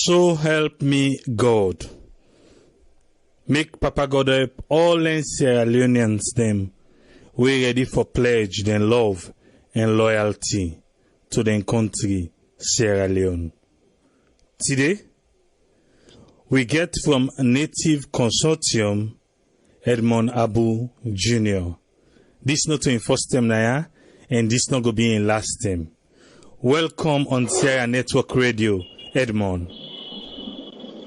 So help me God. Make Papa God help all Sierra Leoneans them. We ready for pledge them love and loyalty to their country, Sierra Leone. Today, we get from Native Consortium, Edmond Abu Jr. This not in first term now, and this not going to be in last term. Welcome on Sierra Network Radio, Edmond.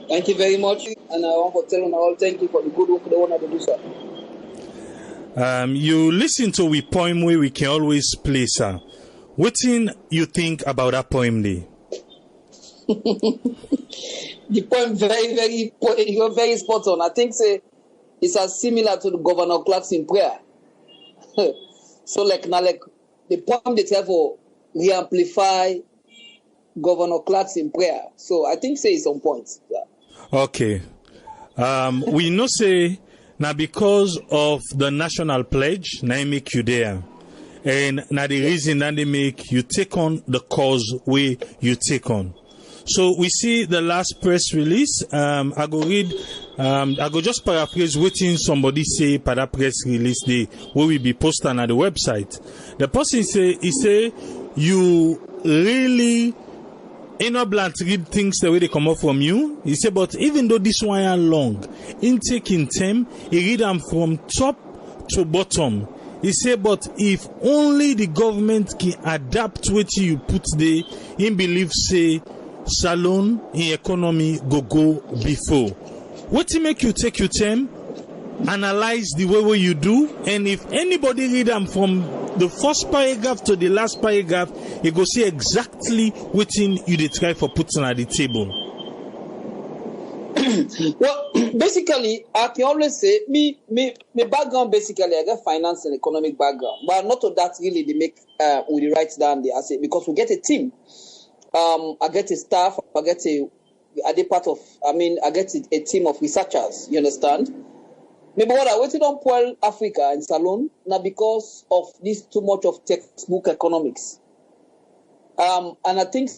Thank you very much, and I want to tell you all thank you for the good work they want to do, sir. You listen to we poem where we can always play, sir. What thing you think about that poem day? The poem you're very spot on. I think it's as similar to the Governor Clark's in prayer. So like the poem they tell for re-amplify Governor Clark's in prayer. So I think it's on point. Yeah. Okay. We know say now because of the national pledge, now make you there. And now the reason that they make you take on the cause where you take on. So we see the last press release. I go read. I go just paraphrase what somebody say for that press release day where we be posting on the website. The person say you really blunt read things the way they come up from you. He say, but even though this one are long, intake in time, he read them from top to bottom. He say, but if only the government can adapt what you put there, he believe say salon in economy go before. What to make you take your time, analyze the way you do, and if anybody read them from the first paragraph to the last paragraph, you go see exactly what you dey try for putting at the table. Well, basically, I can always say me background basically I got finance and economic background, but not of that really they make we write down there. I say because we get a team. I get a staff. I get I get a team of researchers. You understand? Maybe what I waited on Pearl Africa and Salon now because of this too much of textbook economics. And I think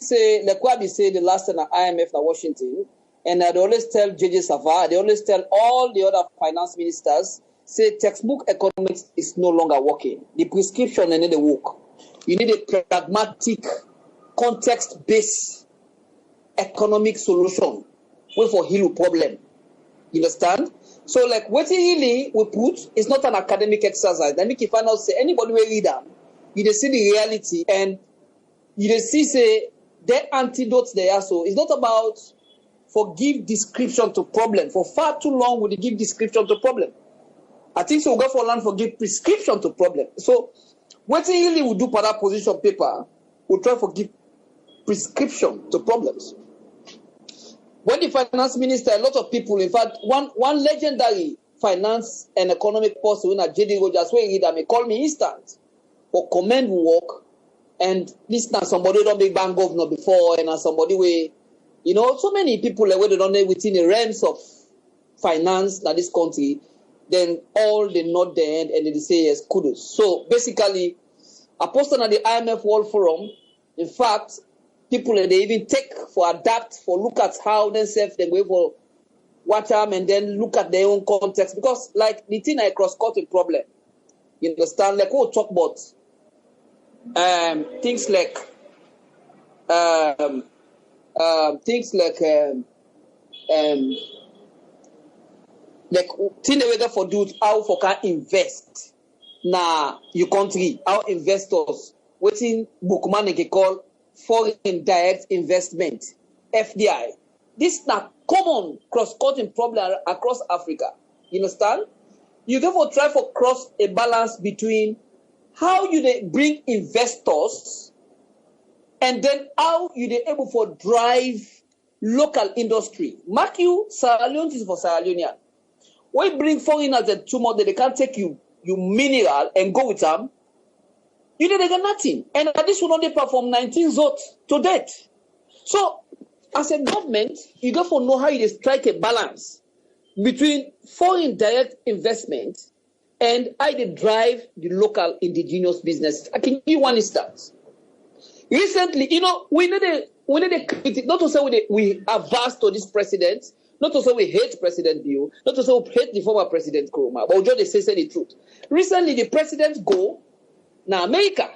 like what we say the last time at IMF in Washington, and I always tell JJ Savard, they always tell all the other finance ministers, say textbook economics is no longer working. The prescription and the work. You need a pragmatic, context-based economic solution way for heal problem. You understand? So like what really we put is not an academic exercise. Let me keep on say anybody will read them. You just see the reality and you just see say their antidotes there. So it's not about forgive description to problem. For far too long we give description to problem. I think so we'll go for land forgive prescription to problem. So what really we do for that position paper, we'll try to give prescription to problems. When the finance minister, a lot of people, in fact, one legendary finance and economic person, J.D. Rogers, where he may call me instant for commend work, and this now somebody don't be bank governor before, and somebody where, so many people where they don't know within the realms of finance in this country, then all they nod their end and they say yes, kudos. So basically, I posted on the IMF World Forum, in fact, people they even take for adapt for look at how themselves they go for watch them and then look at their own context because like the thing I cross-cutting problem. You understand? Like we'll talk about things like things like thing they whether for do how for can invest na your country, how investors waiting bookman they call foreign direct investment, FDI. This is a common cross-cutting problem across Africa. You understand? You therefore try to cross a balance between how you bring investors and then how you able to drive local industry. Mark you, Sierra Leone is for Sierra Leonean. When you bring foreigners and too much, they can't take you mineral and go with them. You didn't get nothing. And this will only perform 19 zot to date. So, as a government, you got to know how you strike a balance between foreign direct investment and how they drive the local indigenous business. I can give you one instance. Recently, we need a critic, not to say we averse to this president, not to say we hate President Bill, not to say we hate the former President Nkrumah, but we just say the truth. Recently, the president go na America.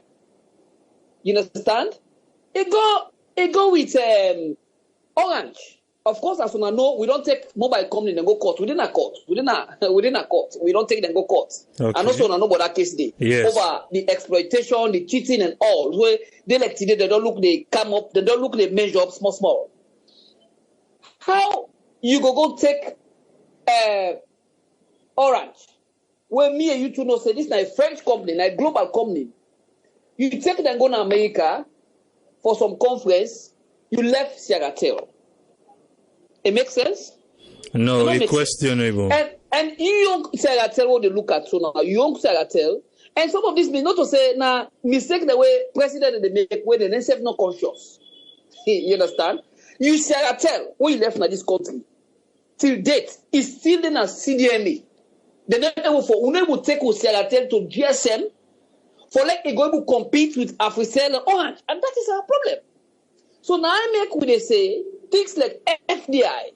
You understand? It go with Orange. Of course, as we know, we don't take mobile company and go court. Within a court. We don't take them go court. Okay. And also, we know about that case day. Yes. Over the exploitation, the cheating and all. Where they like today, they don't look, they come up, they don't look, they measure up small. How you go take Orange, where me and you two know say this is a French company, a global company. You take them go to America for some conference, you left Seattle. It makes sense? No, it's questionable. And you don't Seattle what they look at so now. You don't Seattle. And some of this means not to say now mistake the way president they make where they themselves not conscious. You understand? You Seattle, where you left now this country, till date, is still in a CDMA. They never for unable to take Seattle to GSM for like they go to compete with Africell and Orange. And that is our problem. So now I make what they say things like FDI.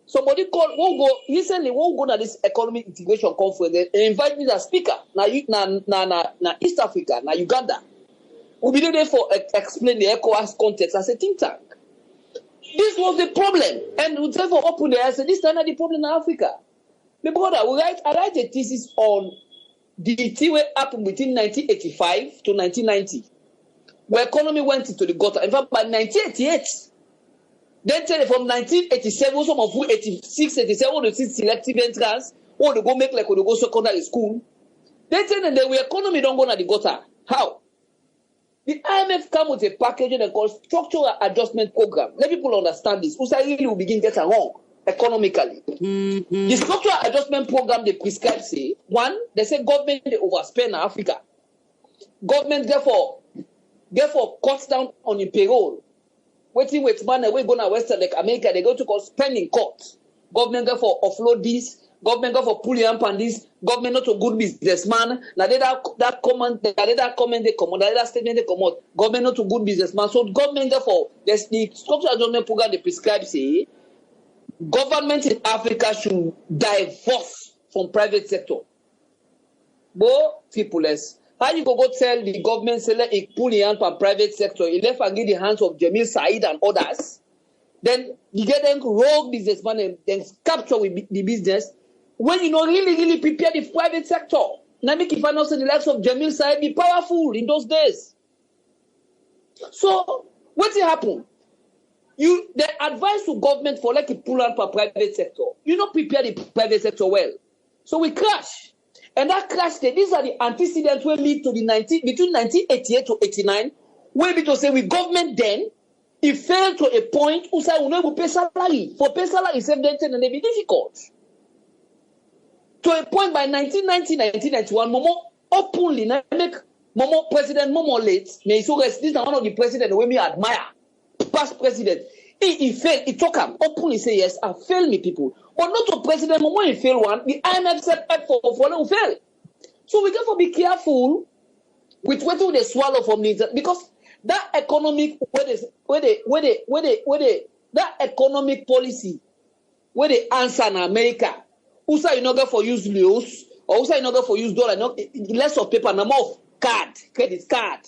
Somebody called recently won't go to this economic integration conference and invite me as speaker. Now East Africa, now Uganda. We'll be there for explain the ECOWAS context as a think tank. This was the problem. And we therefore open there and say this is not the problem in Africa. My brother, I write a thesis on the thing that happened between 1985 to 1990. Where economy went into the gutter. In fact, by 1988, then from 1987, some of who 86, 87, they see selective entrance, or they go make like when they go secondary school. Then the economy don't go to the gutter. How? The IMF come with a package they call structural adjustment program. Let people understand this. Usa really will begin getting wrong economically. The structural adjustment program they prescribe say, one, they say government they overspend in Africa. Government therefore cuts down on the payroll. Waiting with money, we go to Western like America, they go to call spending cuts. Government therefore offload this, government therefore pull your on this, government not a good businessman. Now that comment they come out, that statement they come out, government not a good businessman. So government therefore, there's the structural adjustment program they prescribe say government in Africa should divorce from private sector. But people less. How you go tell the government say let it pull the hand from private sector, it left and get the hands of Jamil Said and others, then you get them rogue businessman and then capture with the business when you know really prepare the private sector. Now make if I know say the likes of Jamil Said be powerful in those days. So what will happen? The advice to government for like a pull hand from private sector, you don't prepare the private sector well. So we crash. And that crash, these are the antecedents will lead to between 1988 to 89, where we to say with government then, it failed to a point who say we never pay salary. For pay salary, then and they be difficult. To a point by 1990, 1991, Momo openly make Momo President Momo late. May so this is one of the presidents who me admire. Past president. He failed. He took him openly say yes, I failed me people. But not to President Momo he failed one. The IMF said for who fail. So we got to be careful with what they swallow from the because that economic that economic policy where they answer in America, who say you not go for use leos or who say you not go for use dollar, no less of paper, no more card, credit card.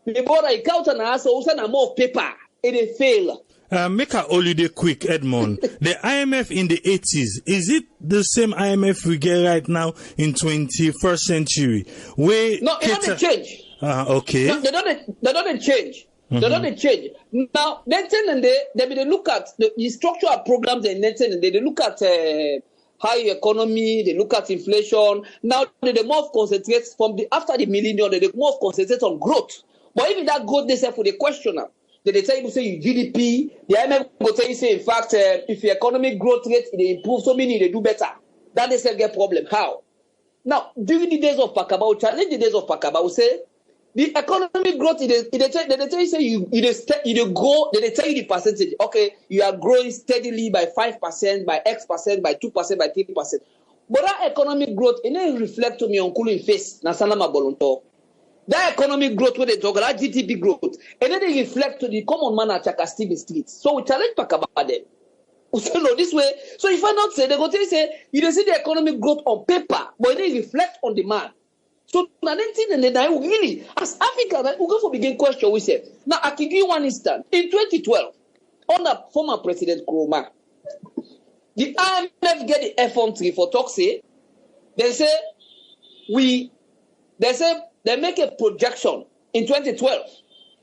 The border account and also who say no more paper, it fail. Make a holiday quick, Edmond. The IMF in the 80s, is it the same IMF we get right now in 21st century? No, it doesn't change. Okay. No, they don't change. They don't change. Now, then they look at the structural programs and then they look at high economy, they look at inflation. Now, they more concentrate after the millennium, they more concentrate on growth. But even that growth, they say for the questioner. They tell you say you GDP, the IMF will tell you say in fact if your economic growth rate they improve, so many they do better. That they say get problem. How? Now during the days of Pakaba, challenge the days of Pakaba, we say the economic growth they tell you say you grow, they tell you the percentage. Okay, you are growing steadily by 5%, by X%, by 2%, by 3%. But that economic growth it reflect to me on cooling face na salama bolonto. That economic growth when they talk, that GDP growth, and then they reflect to the common man at Chakastibi Street. So we challenge back about them. We say no this way. So if I not say, they go tell you say, you don't see the economic growth on paper, but they reflect on demand. So now then thing and then really, as Africa, we go for begin question we say. Now I can give you one instant. In 2012, under former President Nkrumah, the IMF get the F-3 for talk say, they say they make a projection in 2012.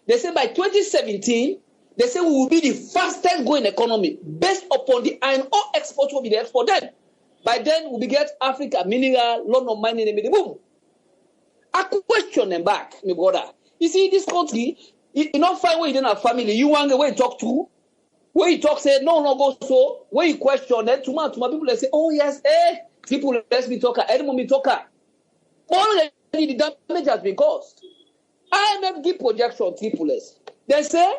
They say by 2017, they say we will be the fastest growing economy based upon the iron ore export will be there for them. By then, we will get Africa mineral, London mining, and boom. I question them back, my brother. You see, this country, you not find where you don't have family. You want the way you talk to, where you talk, say, no, go so. Where you question, then to my people, they say, oh, yes, people, let's be talker, anyone be talker. Already the damage has been caused. IMF give projection, triplets. They say,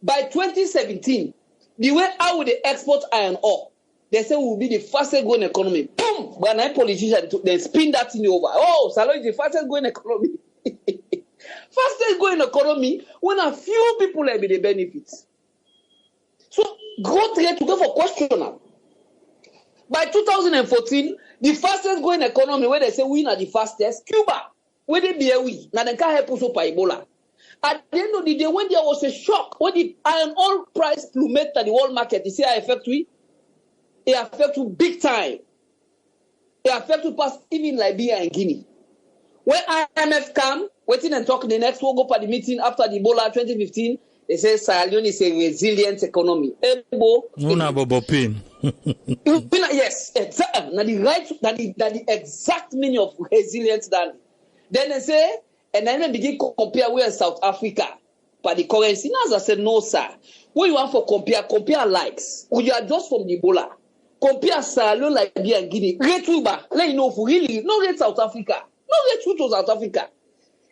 by 2017, the way how they export iron ore, they say we will be the fastest growing economy. Boom! When I politicians, they spin that thing over. Oh, Salon is the fastest growing economy. Fastest growing economy when a few people have the benefits. So, growth rate to go for questioner. By 2014, the fastest growing economy where they say we are the fastest, Cuba. Where they be we. Now they can't help us by Ebola. At the end of the day, when there was a shock, when the iron ore price plummeted at the world market, you see how affect we? It affect you big time. It affect you past even Liberia and Guinea. When IMF come, waiting and talk the next, we'll go for the meeting after the Ebola 2015, they say Sierra Leone is a resilient economy. Yes, exactly. Now the exact meaning of resilience. Then they say, and then they begin to compare with South Africa. But the currency, now as I said, no, sir. What you want for compare likes. When you are just from the Ebola. Compare Sierra Leone, Liberia, and Guinea. Rate Cuba. Let you know for really. No rate South Africa. No rate to South Africa.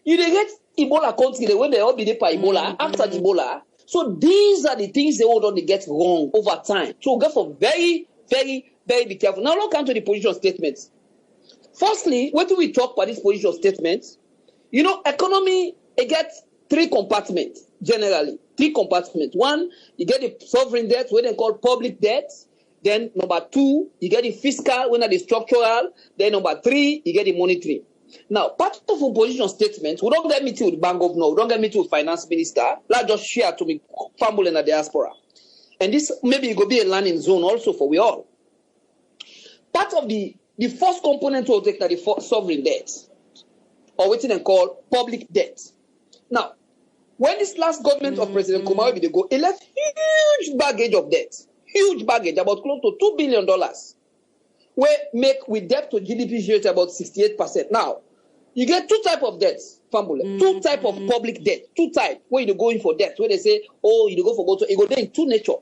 You rate Ebola country when they all be there by Ebola, after the Ebola. So these are the things they want to get wrong over time. So go for very, very, very be careful. Now look into the position statements. Firstly, when do we talk about this position statements? You know, economy, it gets 3 compartments, generally. 3 compartments. One, you get the sovereign debt, what they call public debt. Then number 2, you get the fiscal, when the structural. Then number 3, you get the monetary. Now, part of the position statement, we don't get meeting with Bank Governor, we don't get meeting with Finance Minister. Let's just share to me, family in the diaspora. And this maybe it will be a learning zone also for we all. Part of the first component will take the sovereign debt, or what they call public debt. Now, when this last government of President Nkrumah they go, it left huge baggage of debt. Huge baggage, about close to $2 billion. We make with debt to GDP rate about 68%. Now, you get 2 types of debts, Fambule. 2 types of public debt. 2 types where you go in for debt. Where they say, oh, you go for go to, you go there in 2 nature.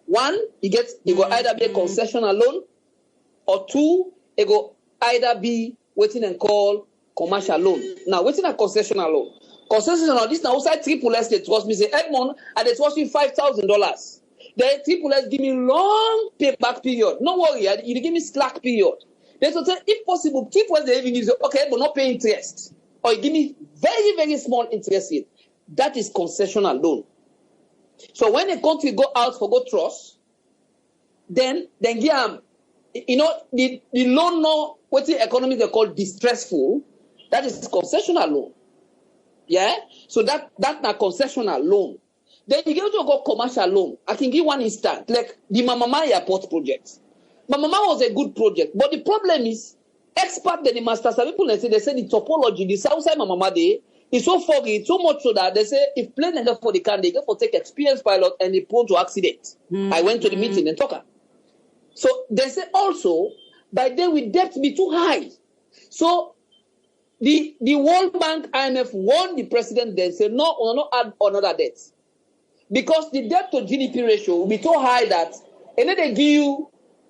One, you go either be a concessional loan, or 2, it go either be waiting and call commercial loan. Now, waiting a concessional loan. Concessional, this now outside Triple S, they trust me, say, Edmond, and they trust me $5,000. Then Triple S give me long payback period. No worry, you give me slack period. Then so say, if possible, Triple S they even give you, okay, but not pay interest. Or you give me very, very small interest rate. That is concessional loan. So when a country go out for go trust, then give you know, the loan now, what the economy they call distressful, that is concessional loan. Yeah? So that na concessional loan. Then you get to go commercial loan. I can give one instance, like the Mamama Airport project. Mamama was a good project, but the problem is, expert the masters, people they say the topology, the south side Mamama Day is so foggy, it's so much so that they say if plane and go for the can, they go for take experienced pilot and they prone to accident. I went to the meeting and talk. So they say also, by then we debt be too high. So the World Bank, IMF warned the president, they say no, we'll not add another debt. Because the debt to GDP ratio will be so high that, and then they give you,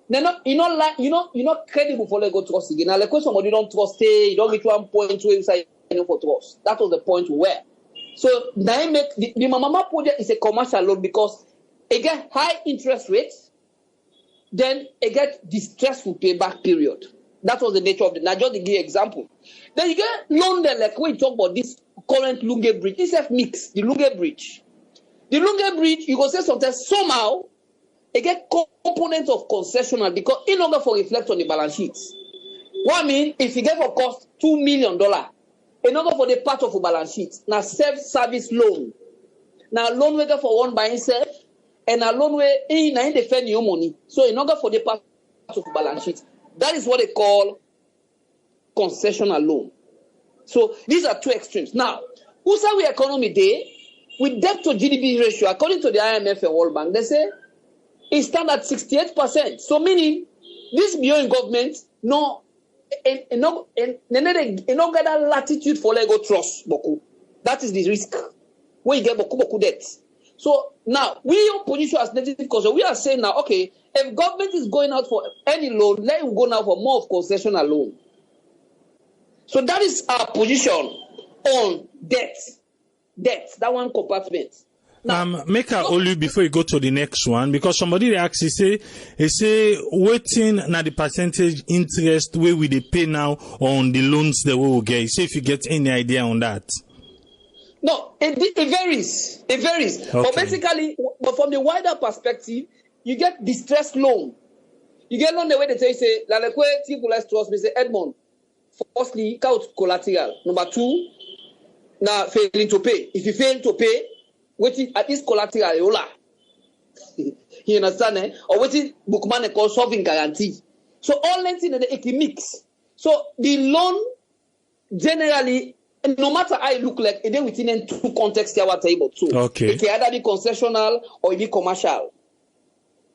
you're not credible for Lego trust again. Now, like when somebody don't trust, you don't get 1 point where you say for trust. That was the point where. So now make the Mamama project is a commercial loan because it get high interest rates, then it get distressful payback period. That was the nature of the. Now, just to give you an example. Then you get loan there, like when you talk about this current Lunge Bridge, this F mix, the Lunge Bridge. The Lunge Bridge, you go say sometimes, somehow, it get components of concessional because in order for reflect on the balance sheet. What I mean, if you get for cost $2 million, in order for the part of the balance sheet, now self-service loan. Now loan we get for one by itself, and a loan where in defend your money. So in order for the part of the balance sheet, that is what they call concessional loan. So these are two extremes. Now, who's our economy day with debt to GDP ratio, according to the IMF and World Bank, they say it stands at 68%. So meaning this beyond government no get that latitude for Lego trust boku. That is the risk. When you get boku debt. So now we opposition as native because we are saying now, okay, if government is going out for any loan, let him go now for more of concessional loan. So that is our position on debt. Debt, that one compartment. Now, make a Olu before you go to the next one, because somebody asks, he say, waiting na the percentage interest where we they pay now on the loans that we will get. Say if you get any idea on that. No, it varies. It varies. Okay. But basically, but from the wider perspective, you get distressed loan. You get loan the way they say, like people let's trust me, say Edmond. Firstly, count collateral. Number two, now failing to pay. If you fail to pay, waiting at this collateral, you understand? Eh? Or waiting bookman called solving guarantee. So all lending in the mix. So the loan generally, no matter how it look like, it within two contexts here at table too. Okay. It can either be concessional or it be commercial.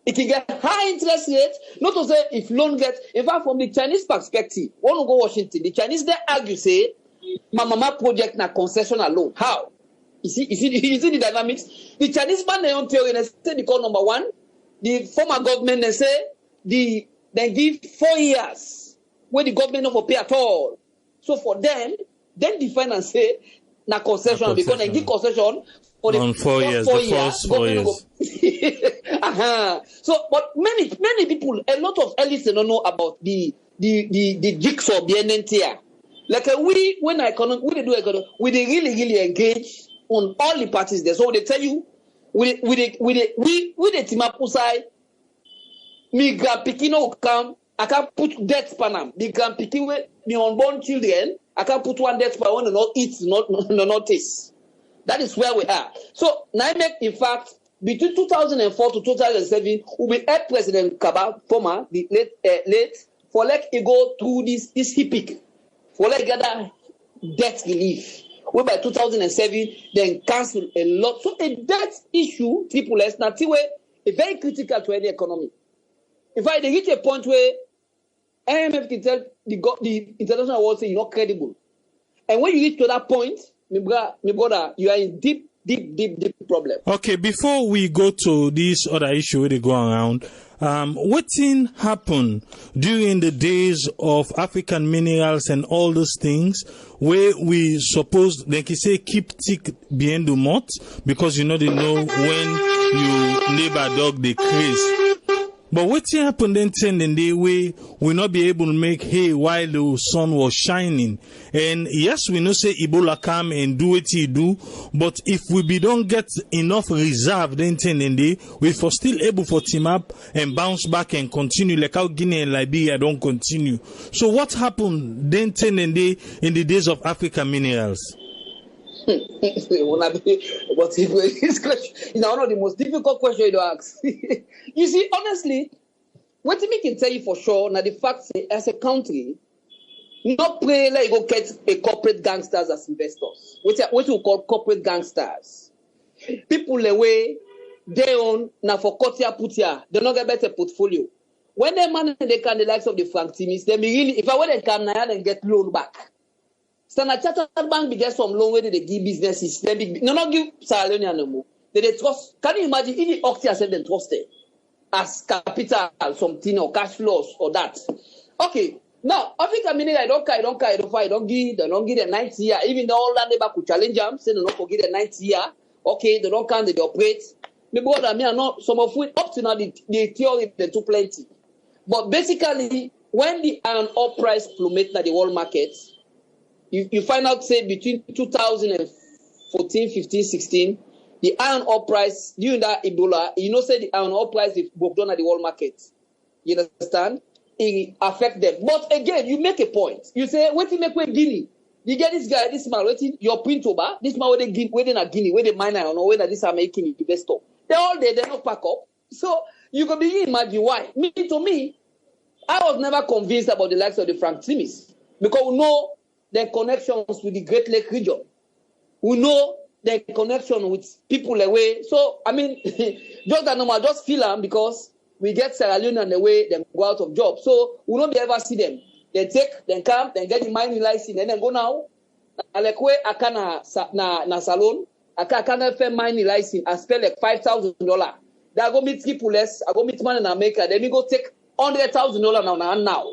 It can get high interest rate. Not to say if loan gets, in fact, from the Chinese perspective, want to go Washington, the Chinese they argue say, my mama project na concessional loan. How? You see the dynamics. The Chinese man they own theory and say because number one, the former government they say they give 4 years where the government not pay at all. So for them, then define and say na concession because they give concession for the 4 years. The first 4 years. So, but many people, a lot of elites they don't know about the jigsaw behind here. Like we when we do economic, we they really engage on all the parties there. So they tell you, we the team up side. Me grand pikino come, I can put debt panam. The grand pikin with the unborn children, I can put one debt per one and not eat, not taste. That is where we are. So NIMEC, in fact, between 2004 to 2007, we had President Kaba, former, the late, for like he go through this HIPIC, for like gather debt relief. We by 2007 then cancel a lot. So a debt issue, triple S, now a very critical to any economy. In fact, they reach a point where IMF can tell the international world say you're not credible. And when you reach to that point, my brother, you are in deep problem. Okay, before we go to this other issue where they go around, what thing happened during the days of African minerals and all those things where we suppose, like you say, keep tick behind the mouth because they know when you labor dog the craze. But what happened then in the way we not be able to make hay while the sun was shining? And yes, we know say Ebola come and do what he do, but if we don't get enough reserve then in the we for still able for team up and bounce back and continue like how Guinea and Liberia don't continue. So what happened then in the days of African minerals? But this question is one of the most difficult questions to ask. You see, honestly, what we can tell you for sure now the fact is, as a country, not pray like go get a corporate gangsters as investors. What we call corporate gangsters. People the way they own now for Kotia Putia, they not get better portfolio. When they manage they can the likes of the Frank Timis, they really if I want to come now and get loan back. Standard Chartered Bank be get some loan where they give businesses. They not give salary no more. They trust. Can you imagine if the Octi has them trusted as capital, something or cash flows or that? Okay. Now Africa meaning I don't give the 90 year. Even though all that neighbor could challenge them, say they don't forget the 90 year. Okay, they don't count, they operate. Maybe what I mean, not some of which up to now the theory they too plenty. But basically, when the iron ore price plummet at the world market, you find out, say, between 2014, 15, 16, the iron ore price, during that Ebola, say the iron ore price is broke down at the world market. You understand? It affect them. But again, you make a point. You say, what you make with Guinea? You get this guy, this man, waiting, your print over, this man where they Guinea, where they mine iron ore, where this American investor. They're all there, they're not pack up. So you can begin imagine why. To me, I was never convinced about the likes of the Frank Timis, because we know their connections with the Great Lake region. We know their connection with people away. So, I mean, just that normal, just feel them because we get Sierra Leone and the way they go out of job. So, we don't ever see them. They take, then come, then get the mining license, and then go now. Like where I can na salon, I can't find mining license. I spend like $5,000. Then I go meet people less. I go meet man in America. Then we go take $100,000 now.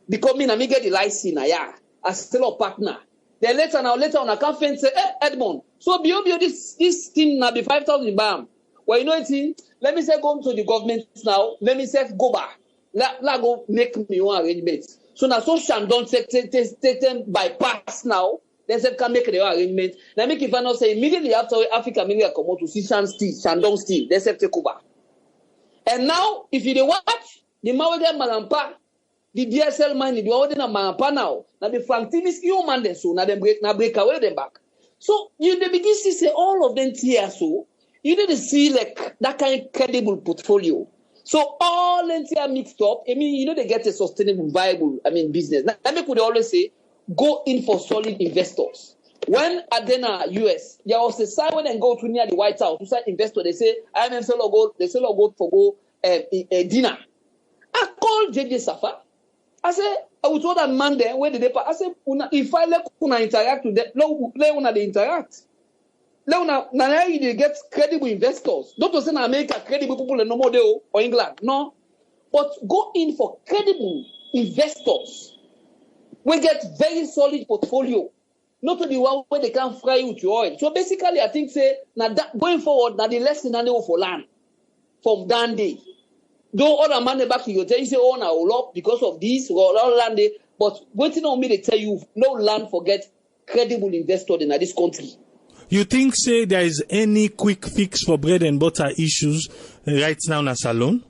Because me get the license, yeah. I still a partner. Then later on, I can't find say, hey, Edmond. So beyond this thing now be 5,000 bam. Well, you know it. Let me say go to the government now. Let me say go back. Let go make me one arrangement. So now so Shandong take them bypass now. They say can make the arrangement. Now make if I not say immediately after Africa America come out to see Shandong Steel. They say take over. And now if you watch the Mawede Malampa, the DSL money, the order na Malampa now. Now the Frank Timis human then so now they break away them back. So you begin to see all of them here so you need to see like that kind of credible portfolio. So all entire mixed up. I mean, they get a sustainable, viable, business. Now, I could always say, go in for solid investors. When Adena US, there was a sign when they go to near the White House to say investor, they say, IMF sell or gold, they sell or gold for dinner. I called JJ Safa. I said, I would told that man there, where did they pass? I said, if I let una interact with them, let una they interact. Now you get credible investors. Don't say in America credible people in no more or England. No. But go in for credible investors. We get very solid portfolio. Not only one where they can fry with your oil. So basically, I think say now that going forward, now the lesson they go for land from that day. Don't all the money back to your tell you say, oh now up because of this or all land day. But waiting on me to tell you no land forget credible investors in this country. You think, say, there is any quick fix for bread and butter issues right now in a salon?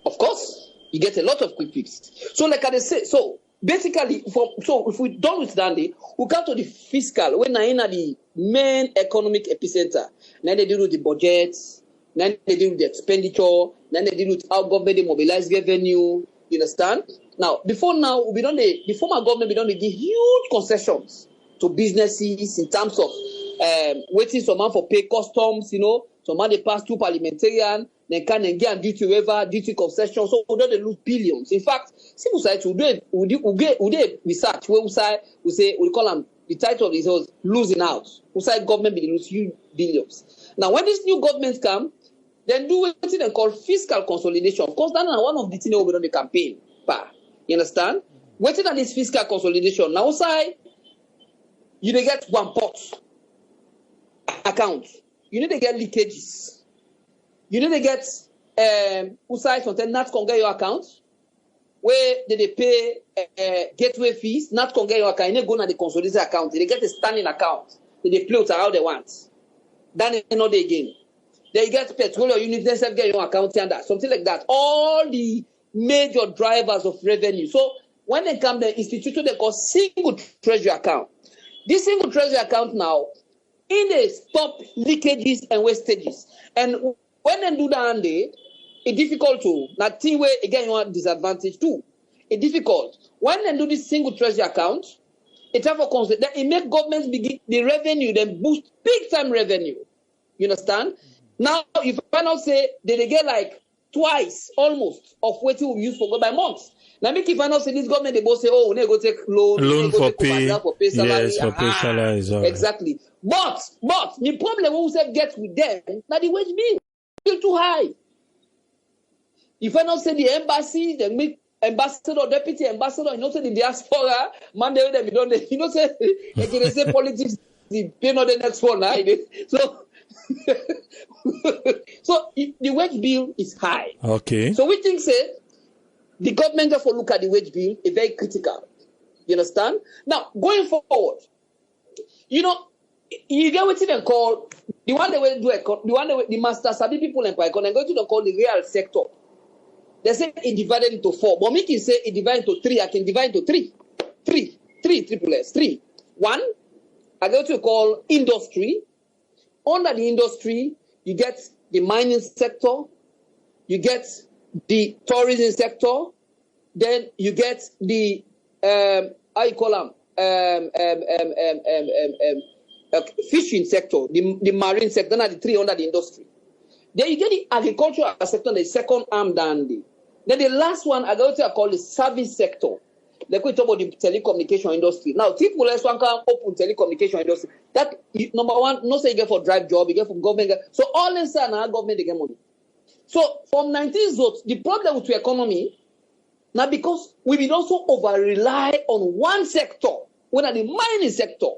Of course. You get a lot of quick fixes. So, like I say, so basically, if we don't understand it, we come to the fiscal, when I in the main economic epicenter. Then they deal with the budget, then they deal with the expenditure, then they deal with how government they mobilize revenue. You understand? Now, the former government, we don't give huge concessions to businesses in terms of waiting some man for pay customs, some man they pass through parliamentarian, then can and get duty waiver, duty concession, so we don't lose billions. In fact, civil society we do research where we call them the title of this was losing out. We say government will lose huge billions. Now when these new governments come, then do what they call fiscal consolidation. Because that's one of the things we on the campaign. You understand? Waiting on this fiscal consolidation. Now say you dey get one pot account. You need to get leakages. You need to get usai something not can get your account where they pay gateway fees, not can get your account. You need to go to the consolidated account. They get a standing account. They play with how they want. Then another again. They get petroleum unit, they get your account and that. Something like that. All the major drivers of revenue. So when they come, the institution they call single treasury account. This single treasury account now, they stop leakages and wastages. And when they do that, it's difficult to. That thing where again you want disadvantage too. It's difficult. When they do this single treasury account, it have a concept that it make governments begin the revenue, then boost big time revenue. You understand? Now if I now say they get like twice almost of what we use for go by months. Now, if I not say this government, they both say, oh, we need to go take loan for pay salary. Yes, for pay salary. Exactly. But the problem we say get with them, now the wage bill too high. If I not say the embassy, they make ambassador, deputy ambassador, say the diaspora, man, they don't, say, they say politics, they not the next one, right? So, so the wage bill is high. Okay. So we think, say, The government therefore look at the wage bill, it's very critical. You understand? Now, going forward, you know, you get what they call the one they will do the master sabi people in Python and go to the call the real sector. They say it divided into 4, but me can say it divided into 3. I can divide into 3. 3. One, I go to call industry. Under the industry, you get the mining sector, you get the tourism sector, then you get the how you call them fishing sector, the marine sector, and the 3 under the industry. Then you get the agricultural sector, the second arm down there. Then the last one, I go to call the service sector. Like we talk about the telecommunication industry. Now, people less one can open telecommunication industry. That number one, no say you get for drive job, you get from government. So all inside now government they get money. So from 19 votes, the problem with the economy now because we will also over rely on one sector, whether the mining sector,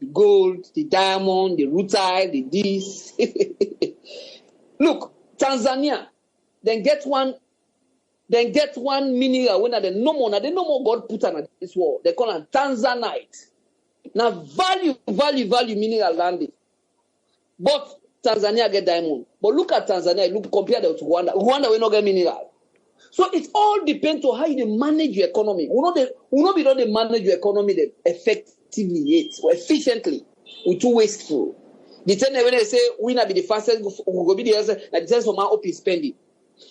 the gold, the diamond, the rutile, the this. Look, Tanzania. Then get one mineral when they no more God put on this world. They call it Tanzanite. Now value mineral landed. But Tanzania get diamond. But look at Tanzania, look compare them to Rwanda. Rwanda will not get mineral. So it all depends on how you manage your economy. We not be able to manage your economy effectively yet or efficiently. We're too wasteful. The time when they say we not be the fastest, we go be the answer. Like the for my OP spending.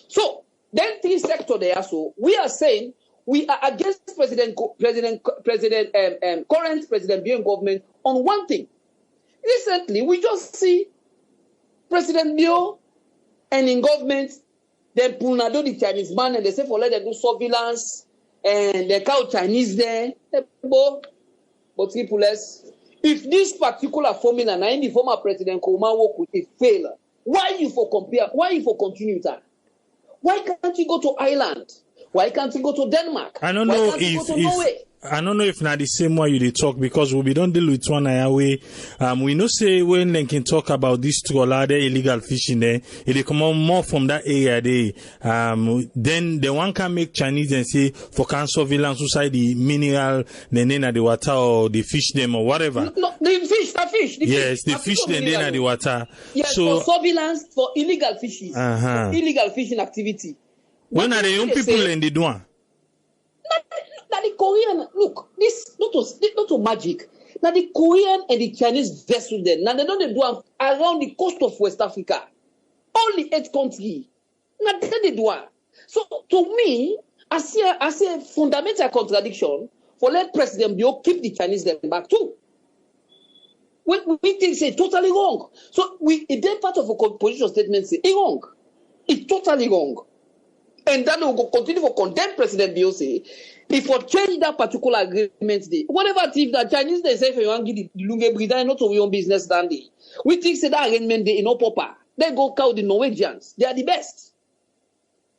So then 3 sector there. So we are saying we are against current President Biyo government on one thing. Recently, we just see President Biyo and in government, then Punado the Chinese man and they say for let them do surveillance and they call Chinese there. But people less. If this particular formula, now in the former President Nkrumah work with a failure, why you for compare? Why you for continue that? Why can't you go to Ireland? Why can't you go to Denmark? I don't know if not the same way you talk because we don't deal with one way. We know say when they can talk about this trawler, illegal fishing there, it come on more from that area there. Then the one can make Chinese and say for can surveillance inside the mineral, the name of the water or the fish them or whatever. No, the fish. Yes, the fish the name of the water. Yes, so, for surveillance for illegal fishing, illegal fishing activity. When are the young people in the doing? Now the Korean, look, this not to magic. Now the Korean and the Chinese vessel there. Now they don't do around the coast of West Africa. Only 8 countries. Now they do. So to me, I see a fundamental contradiction for let President Biyo keep the Chinese them back too. We think it's totally wrong. So it's part of a position statement say it's wrong. It's totally wrong. And then we will continue to condemn President Biyo say if we change that particular agreement day, whatever if the Chinese they say if you want to give the Lunge Brida not to your business than day. We think say that agreement day in no proper. They go call the Norwegians. They are the best.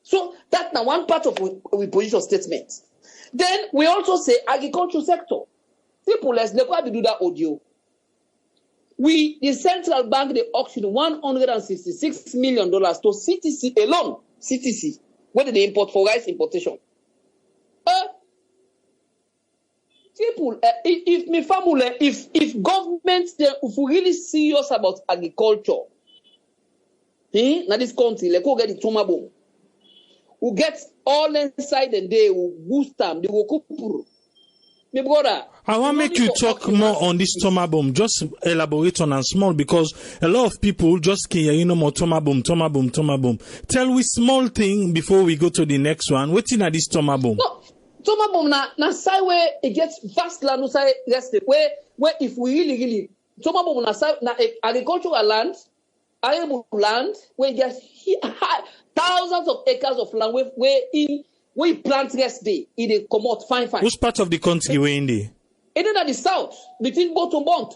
So that's now one part of we position statement. Then we also say agricultural sector. People let's never do that audio. The central bank they auctioned $166 million to CTC alone. CTC. Where did they import for rice importation? People, if government, if we really serious about agriculture, now this country, like go get the tomabom, we get all inside and they will boost them, they will cook. My brother, I want to make you talk more on this tomabom. Just elaborate on and small because a lot of people just can more tomabom. Tell we small thing before we go to the next one. What's in this tomabom? No, tomabom na side where it gets vast land, no side rest where if we really tomabom na side na agricultural land, arable land where it gets thousands of acres of land where we plant rest day, it come out fine. Which part of the country we in there? It is at the south, between both and Bont.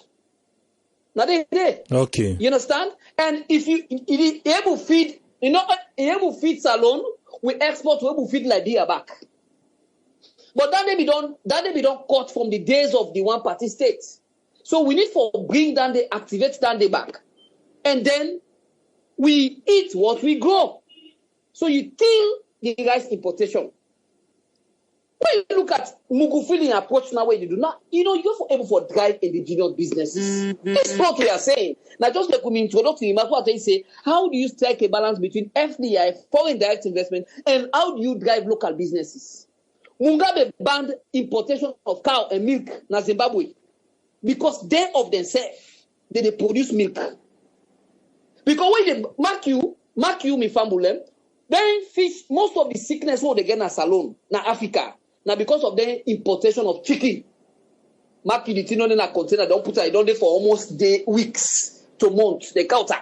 Now they there. Okay. You understand? And if you able feed, able feed salon, we export we able feed like deer back. But that they be done cut from the days of the one party state. So we need for bring down the activate down the back. And then we eat what we grow. So you till the rice importation. When you look at Magufuli approach now, where they do not, you're able to drive indigenous businesses. This is what we are saying. Now, just like we introduce him, that's what they say. How do you strike a balance between FDI, foreign direct investment, and how do you drive local businesses? Mugabe banned importation of cow and milk in Zimbabwe because they of themselves they produce milk. Because when they mark you, me fambulem, then fish most of the sickness what they get in Salon, na Africa. Now, because of the importation of chicken, mark the thing in a container, don't put it, don't there for almost weeks to months, the counter.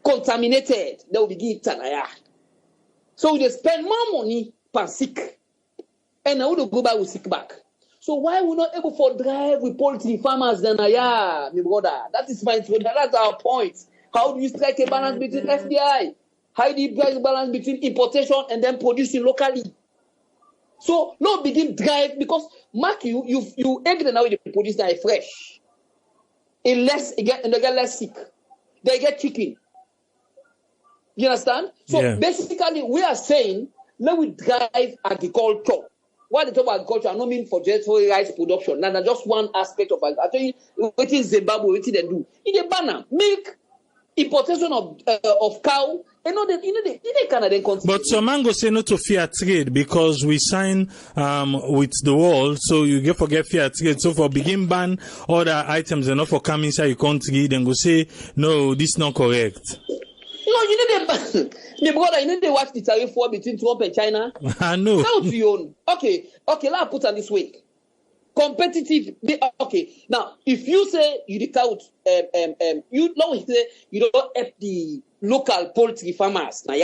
Contaminated, they will begin to. So they spend more money per sick. And now they go back with sick back. So why we not able to drive with poultry farmers then? My brother, that is my that's our point. How do you strike a balance between FDI? How do you strike a balance between importation and then producing locally? So no begin drive because mark you egg the now they produce that fresh. They get less sick. They get chicken. You understand? So basically we are saying let we drive agriculture. Why they talk about agriculture, I don't mean for just for rice production. Now just one aspect of agriculture. I tell you what is Zimbabwe, what they do. In the banner, milk, importation of cow. They Canada continue. But some man go say no to fair trade because we sign with the world, so you forget fair trade. So for begin ban other items and not for come inside your country, then go say no, this not correct. No, my brother, they watch the tariff war between Trump and China. I know. Now to your own. Okay, let's put on this way. Competitive. Okay, now if you say you discount, you say you don't help the local poultry farmers. Now,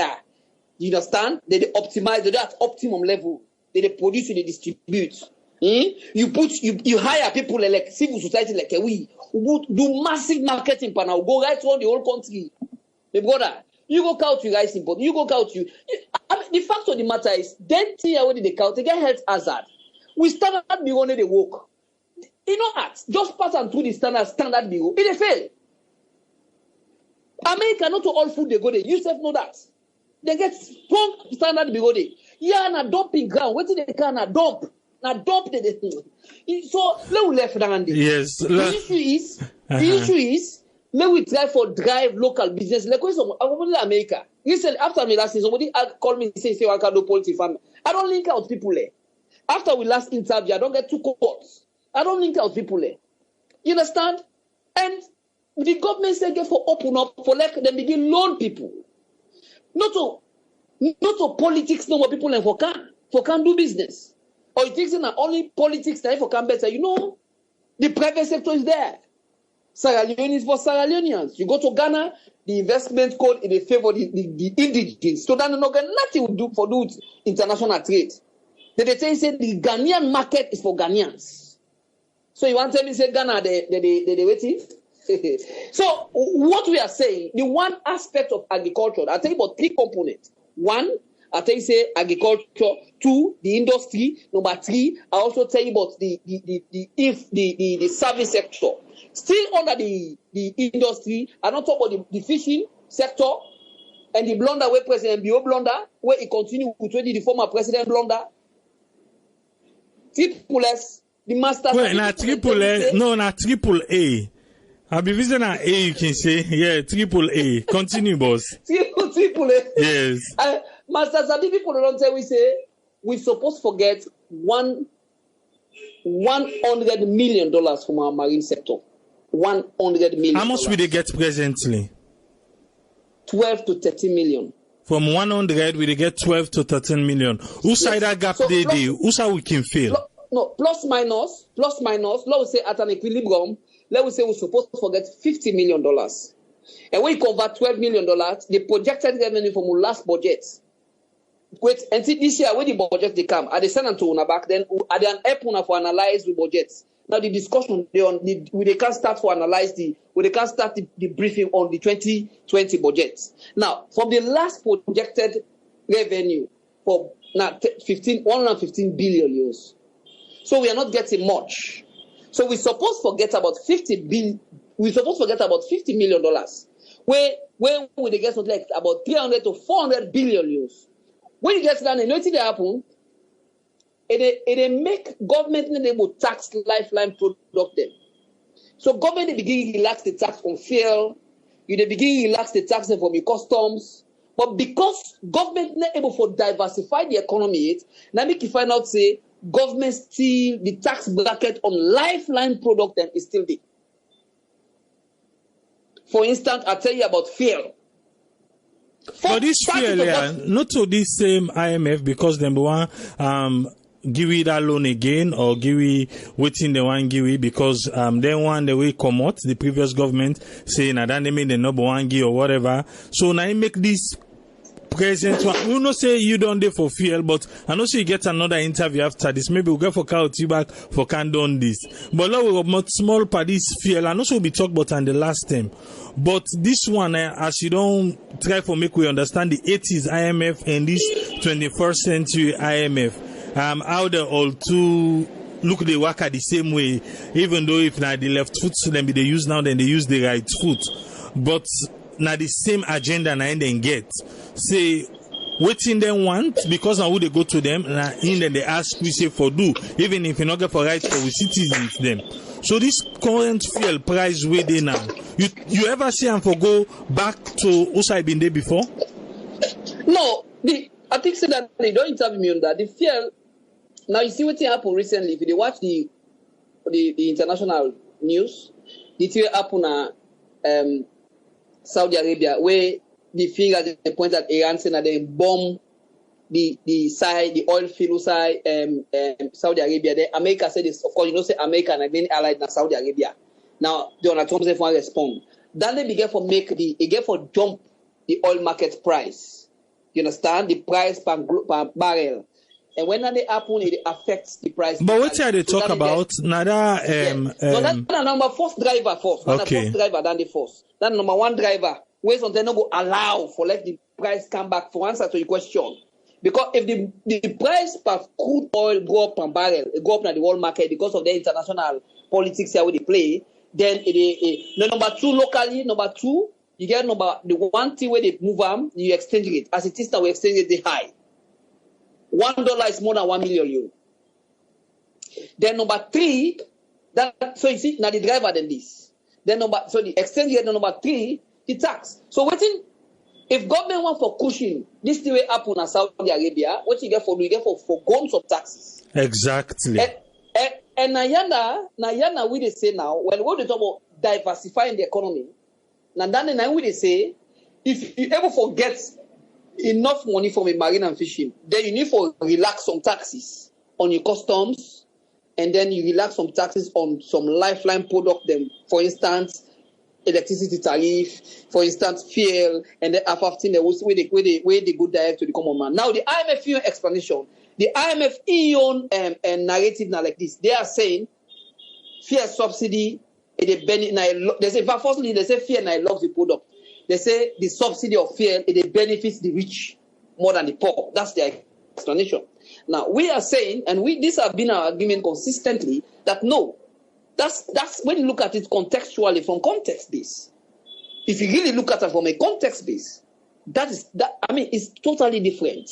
you understand? They optimize. They at optimum level. They produce. They distribute. You hire people like civil society like we who do massive marketing. Now go right around the whole country. My brother, you go count you guys import. You go count you. The fact of the matter is, then when they count, they get health hazard. We standard bureau they work. Just pass and through the standard bureau. It fail. America not to all food they go there. You self know that. They get strong standard bureau there. Yeah, na dumping ground. What they can na dump. Na dump the so let we left down there. Yes. The issue is let we try for drive local business. Like when some America. Recently, after me last year, somebody called me and say I can do poultry farm. I don't link out people there. After we last interview, I don't get 2 calls. I don't link out people there. You understand? And the government said for open up for like them begin loan people. Not to politics no more people and for can do business. Or you think that only politics that for can better. The private sector is there. Sierra Leone is for Sierra Leoneans. You go to Ghana, the investment code in favor the indigenous. So that nothing will do international trade. They say the Ghanaian market is for Ghanaians. So you want to tell me say Ghana they waiting? So what we are saying, the one aspect of agriculture, I tell you about 3 components. 1, I tell you say agriculture. 2, the industry. Number 3, I also tell you about the service sector. Still under the industry, I don't talk about the fishing sector and the blunder where President Bio blunder, where he continued with the former President blunder. Triple S, the master. Well, not triple A. No, not triple A. I'll be visiting at A, you can say. Yeah, triple A. Continue, boss. Triple A. Yes. Master Sabi people don't say we say we supposed to forget $100 million from our marine sector. 100 million. How much will they get presently? 12 to 13 million. From 100, will they get 12 to 13 million? Who side that gap they do? Who side we can fail? No, plus minus. Let us say at an equilibrium, let us say we're supposed to forget $50 million. And when you convert $12 million, the projected revenue from our last budget. Wait, until this year, when the budget they come, at the send to una back, then at the help for analyze the budgets. Now the discussion they can start to analyze they can start the briefing on the 2020 budget. Now, from the last projected revenue for now 115 billion euros. So we are not getting much. So we're supposed to forget about $50 million. Where we get something like about 300 to 400 billion euros. when you get down, you know what they happen? It make government not able to tax lifeline product them. So government they begin relax the tax on fuel, they begin relax the tax from your customs. But because government not able to diversify the economy, now make you find out say government still the tax bracket on lifeline product them is still there. For instance, I tell you about fuel. But this fuel, yeah, not to this same IMF because them want give it that loan again or give it waiting the one give it because they want the way come out the previous government saying that they made the number one give or whatever. So now you make this present one. We not say you don't do for fuel, but I know so you get another interview after this. Maybe we'll get for Carl back for can done this. But now we got small part this fuel. I know so we talk about on the last time. But this one, as you don't try for make we understand the 80s IMF and this 21st century IMF. How they all two look they work at the same way, even though if now the left foot so then they use now then they use the right foot, but now the same agenda now then get say waiting them want because now who they go to them and in then they ask we say for do even if you not get for right for we citizens them. So this current fuel price where they now you ever see and for go back to Usai been there before? No, I think so that they don't interview me on that. The fuel. Now you see what happened recently. If you watch the international news, the thing happened in Saudi Arabia where the figure they point at Iran saying that they bomb the oil field side Saudi Arabia. Then America said this, of course you know say America and then allied in Saudi Arabia. Now Donald Trump said for respond. Then they began for jump the oil market price. You understand the price per barrel. And when that happen, it affects the price. But what are they talk about? Nada. So that's the number first driver first. Okay. First driver than the first. That number one driver. Where's on they not go allow for let the price come back for answer to your question. Because if the price per crude oil go up per barrel, it go up in the world market because of the international politics here where they play, then the number two locally, number two, you get the one thing where they move them, you exchange it. As it is now, we exchange it the high. $1 is more than 1 million euro. Then number three, so you see, now the driver than this. Then the exchange rate, number three, the tax. So waiting, if government want for cushion, this thing will happen in Saudi Arabia, what you get for guns of taxes. Exactly. And Nayana, we they say now, when they talk about diversifying the economy, now we they say, if you ever forget enough money from a marine and fishing, then you need to relax some taxes on your customs, and then you relax some taxes on some lifeline product. Them, for instance, electricity tariff, for instance, fuel, and then after where they go direct to the common man. Now the IMF explanation, the IMF and narrative now like this. They are saying fuel subsidy, they say firstly they say fuel now loves the product. They say the subsidy of fuel, it benefits the rich more than the poor. That's their explanation. Now, we are saying, and this has been our argument consistently, that no, that's when you look at it contextually, from context base. If you really look at it from a context base, it's totally different.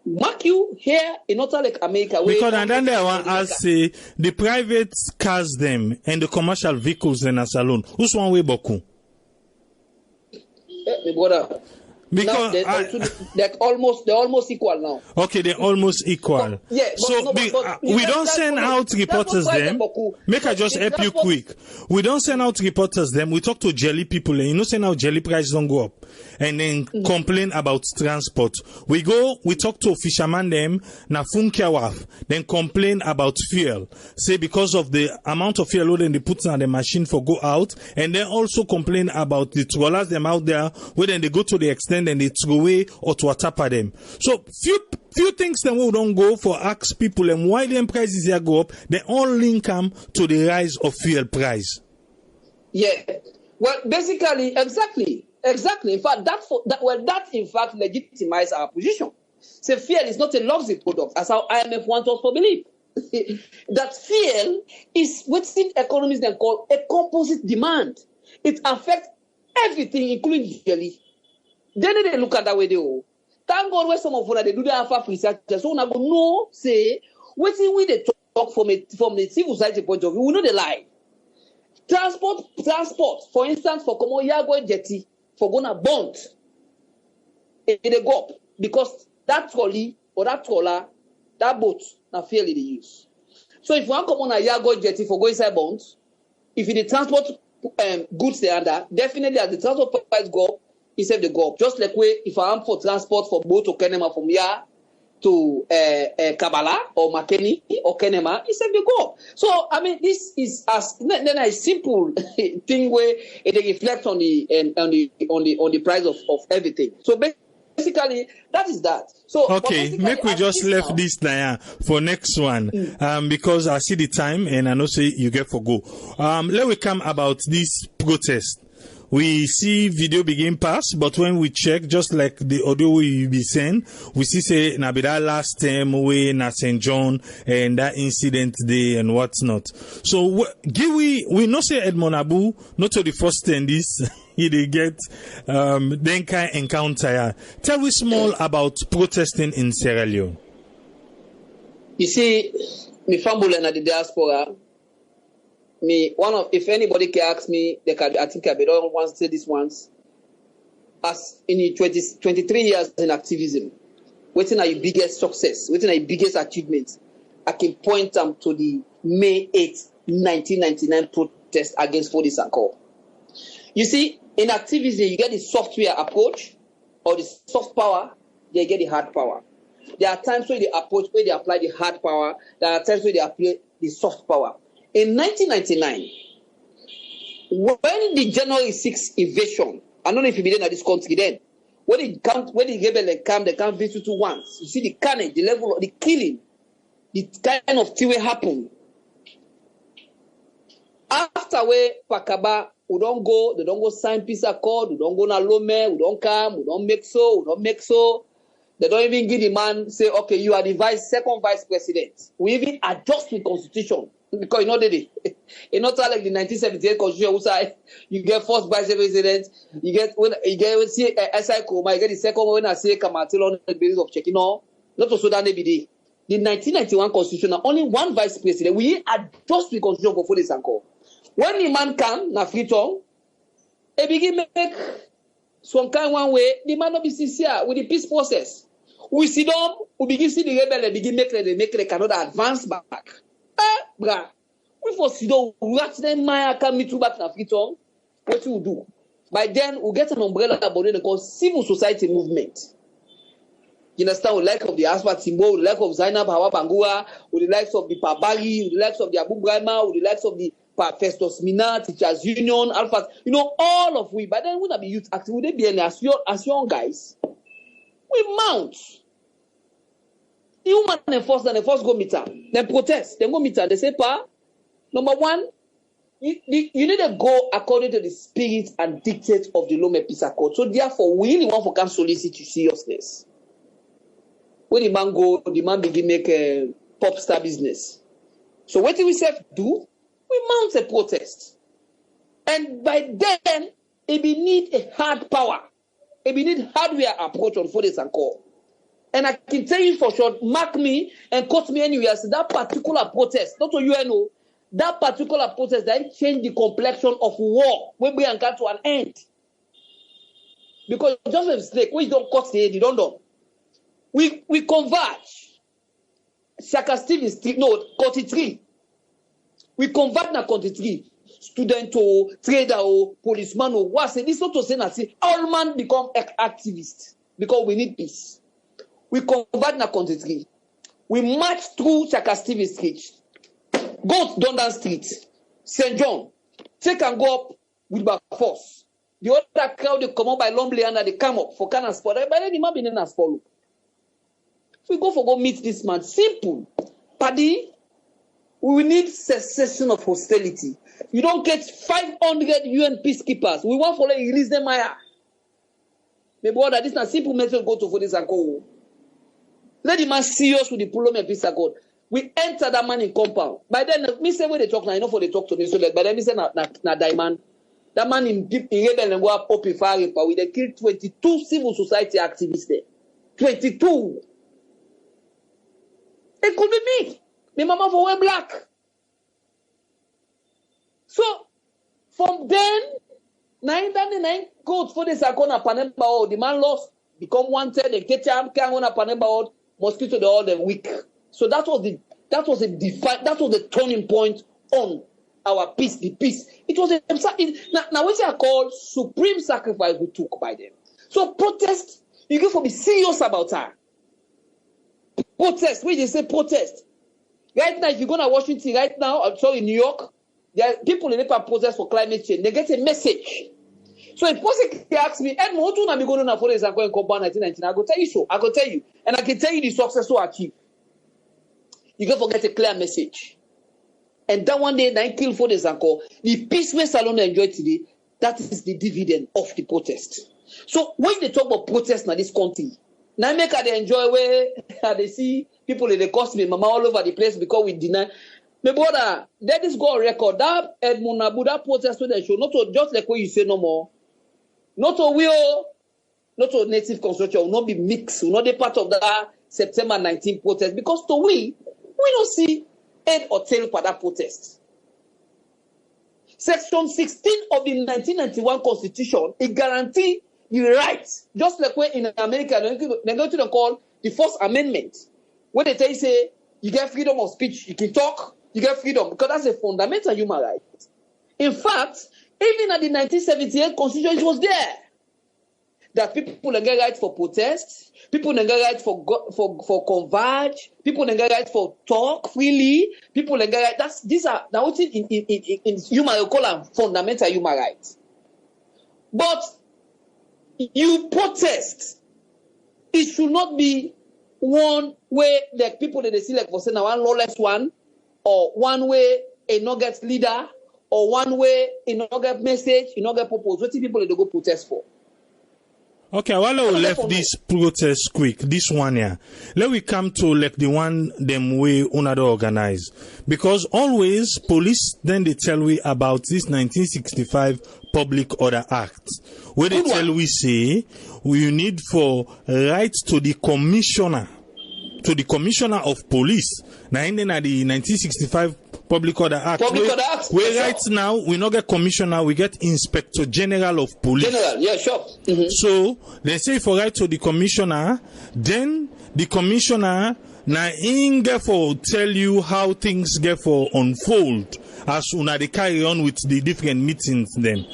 Mark you here in not like America. Because and then they want to say the private cars them and the commercial vehicles in a salon. Who's one way boku? My brother. Because they're almost equal now. Okay, they're almost equal. We don't send out reporters them. Make I just help you quick. We don't send out reporters them. We talk to jelly people, and you know, saying how jelly prices don't go up, and then complain about transport. We talk to fishermen them na funkiawaf, then complain about fuel. Say because of the amount of fuel load and they put on the machine for go out, and then also complain about the trawlers them out there where then they go to the extent and they throw away or to tap at them. So few things that we don't go for ask people and why the prices here go up, they all link them to the rise of fuel price. Yeah. Well, basically, exactly. In fact, that in fact legitimizes our position. So fuel is not a luxury product, as how IMF wants us to believe. That fuel is within economies they call a composite demand. It affects everything, including jelly. Then they look at that way they go. thank God where some of us they do the alpha research. So we go know say wetin we dey talk from the civil society point of view. We know the lie. Transport. For instance, for Komo Yago Jetty for gonna bond in the go up because that trolley or that trawler, that boat, na fairly they use. So if one come on a Yago Jetty for go inside bonds, if you the transport goods they under, definitely as the transport price go up, instead they go up. Just like way if I am for transport from boat to Kenema from here to Kabbalah or Makeni or Kenema, instead they go up. So I mean this is as then a simple thing where it reflects on the price of everything. So basically, that is that. So okay, make we just left now, this there for next one. Because I see the time and I know say you get for go. Let we come about this protest. We see video begin pass, but when we check, just like the audio we be saying, we see say na be that last time we na St. John and that incident day and what's not. So we know say Edmond Abu not to the first time this he dey get then kind encounter. Tell us more about protesting in Sierra Leone. You see, me family na the diaspora. If anybody can ask me, I think I better once say this once. As in 23 years in activism, waiting are your biggest success, waiting are your biggest achievement, I can point them to the May 8th, 1999 protest against Fodio Sankoh. You see, in activism, you get the software approach or the soft power, they get the hard power. There are times where they approach, where they apply the hard power. There are times where they apply the soft power. In 1999, when the January 6th invasion, I don't know if you been in this country then, when the rebel come, they can't visit you once. You see the carnage, the level of the killing, the kind of thing will happen. After we Pakaba, we don't go sign peace accord, we don't go na Lome, we don't come, we don't make so. They don't even give the man say, okay, you are the second vice president. We even adjust the constitution. Because you know it's not like the 1978 constitution where you get first vice president, you get SI Koma, you get the second one when I say Kamatil on the basis of checking on, not also that they be the 1991 constitution, only one vice president. We adjust the constitution for Fodio Sankoh. When the man come, na Freetown, he begin make some kind one way, the man not be sincere with the peace process. We sit down, we begin see the rebel, they begin make they cannot advance back. Bra, we for Sido, we rat them Maya come me to back na Freetown. What you do? By then, we get an umbrella about it called civil society movement. You understand? With the likes of the Aspa Timbo, with the likes of Zainab Hawa Bangura, with the likes of the Pabari, with the likes of the Abu Brahma, with the likes of the Festus Mina, Teachers Union, Alpha, all of we. By then, we not be youth active. Would they be as young guys? We mount. The human enforce and enforce go meet them. Then protest. Then go meet them. They say, number one, you need to go according to the spirit and dictate of the Lome Peace Accord. So therefore, we really want to come solicit you seriousness. When the man go, the man begin make a pop star business. So what do we say do? We mount a protest. And by then, it be need a hard power. It be need hardware approach on Fodio Sankoh. And I can tell you for sure, mark me and quote me anywhere. So that particular protest, not to UNO, that particular protest that changed the complexion of war when we got to an end. Because Joseph Slake, we don't cut the head, you don't know. We converge. Shaka Steve is 43. We convert na 43. Student or trader or policeman or what say this not to say that all man become activists because we need peace. We convert na 43. We march through Shaka Steve Street, go to Dundon Street, St. John, take and go up with back force. The other crowd they come up by Lumley and they come up for Canaan Sport. By then the man be in a follow. We go meet this man. Simple. Paddy, we need cessation of hostility. You don't get 500 UN peacekeepers. We want to release them higher. My brother, this is a simple message go to Fodio Sankoh. Let the man serious with the problem of peace accord. We enter that man in compound. By then, me say when they talk now, I know for they talk to me. So like, by then, me say na diamond. That man in rebel and go up in fire. We they killed 22 civil society activists there. 22. It could be me. My mama for wear black. So from then, nine codes for this Akona Panemba, the man lost, become wanted, the ketchup can on a Panemba, mosquito the all the week. So that was the turning point on our peace, the peace. It was now what I call supreme sacrifice we took by them. So protest, you go for be serious about her. Protest, we just say protest. Right now, if you go to Washington right now, I'm sorry, New York, there are people in the protest for climate change. They get a message. So if person asks me, Edmund, what do you going to for this? I'm going to come 1919. I go tell you so. I go tell you, and I can tell you the success to achieve. You can forget a clear message. And that one day, 9 kill for this anchor. The peace we Salon enjoy today, that is the dividend of the protest. So when they talk about protest in this country, now make they enjoy where they see people in the costume, mama all over the place because we deny. My brother, let this go on record. That Edmund Nabu, that protest with the show, not to, just like what you say no more. Not to will, not to native construction will not be mixed, will not be part of that September 19 protest because to we don't see head or tail for that protest. Section 16 of the 1991 Constitution, it guarantees the right, just like when in America, they're going to call the First Amendment, where they tell you, say, you get freedom of speech, you can talk, you get freedom, because that's a fundamental human right. In fact, even at the 1978 Constitution, it was there that people get right for protest, people get right for converge, people get right for talk freely, people get right. These are now in human, you call them fundamental human rights. But you protest, it should not be one way like people that they see like for saying one lawless one, or one way a not get leader, or one way a not get message, a not get purpose. What people they go protest for? Okay, while we left this protest quick, this one here, let we come to like the one them way another organize. Because always police then they tell we about this 1965 Public Order Act, where they tell we say we need for right to the commissioner of police. Now in the 1965 Public Order Act. We right now, we not get commissioner, we get inspector general of police. General, yeah, sure. Mm-hmm. So they say for right to the commissioner, then the commissioner now in get for tell you how things get for unfold as una they carry on with the different meetings then.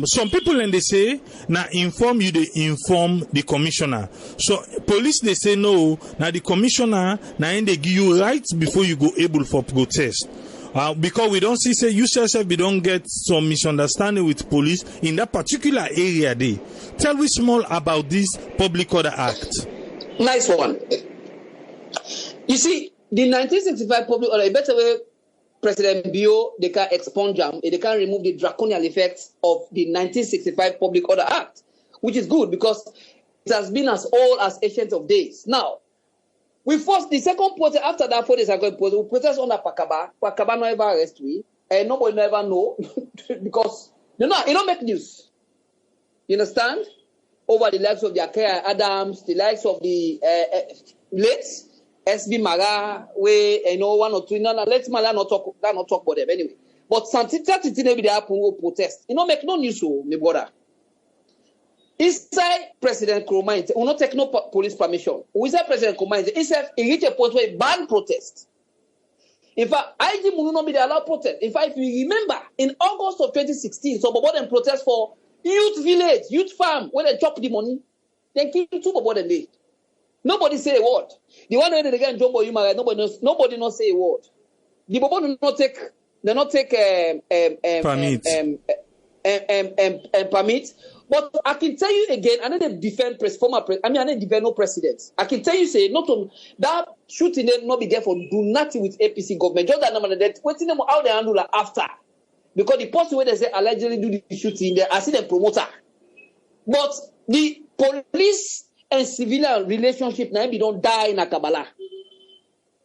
Some people and they say now inform you, they inform the commissioner. So police they say no, now the commissioner now they give you rights before you go able for protest. Because we don't see say you yourself we don't get some misunderstanding with police in that particular area there. Tell me small about this Public Order Act. Nice one. You see, the 1965 Public Order, a better way President Bio, they can expunge them, they can remove the draconian effects of the 1965 Public Order Act, which is good because it has been as old as ancient of days. Now, the second protest, after that 4 days ago, we protest under Pakaba. Pakaba never arrest we, and nobody never know because, it don't make news. You understand? Over the likes of the Akaya Adams, the likes of the late SB Mara, one or two. No, let's Mara not talk about them anyway. But something maybe they happen will protest. Make no news, my brother. Inside President Nkrumah, we not take no police permission. Inside President Nkrumah, he reach a point where he ban protest. In fact, IG will not be allowed protest. In fact, if you remember, in August of 2016, some of them protest for youth village, youth farm, where they chop the money. They kill 2 of them there. Nobody say a word. The one where they get in Jumbo Human Rights, nobody not say a word. The Bobo do not take permit. But I can tell you again, I know they defend I don't defend no presidents. I can tell you say not on that shooting them not be there for do nothing with APC government. Just that number that waiting them how they handle after. Because the person where they say allegedly do the shooting there, I see them promoter. But the police and civilian relationship now be don't die in Akabala.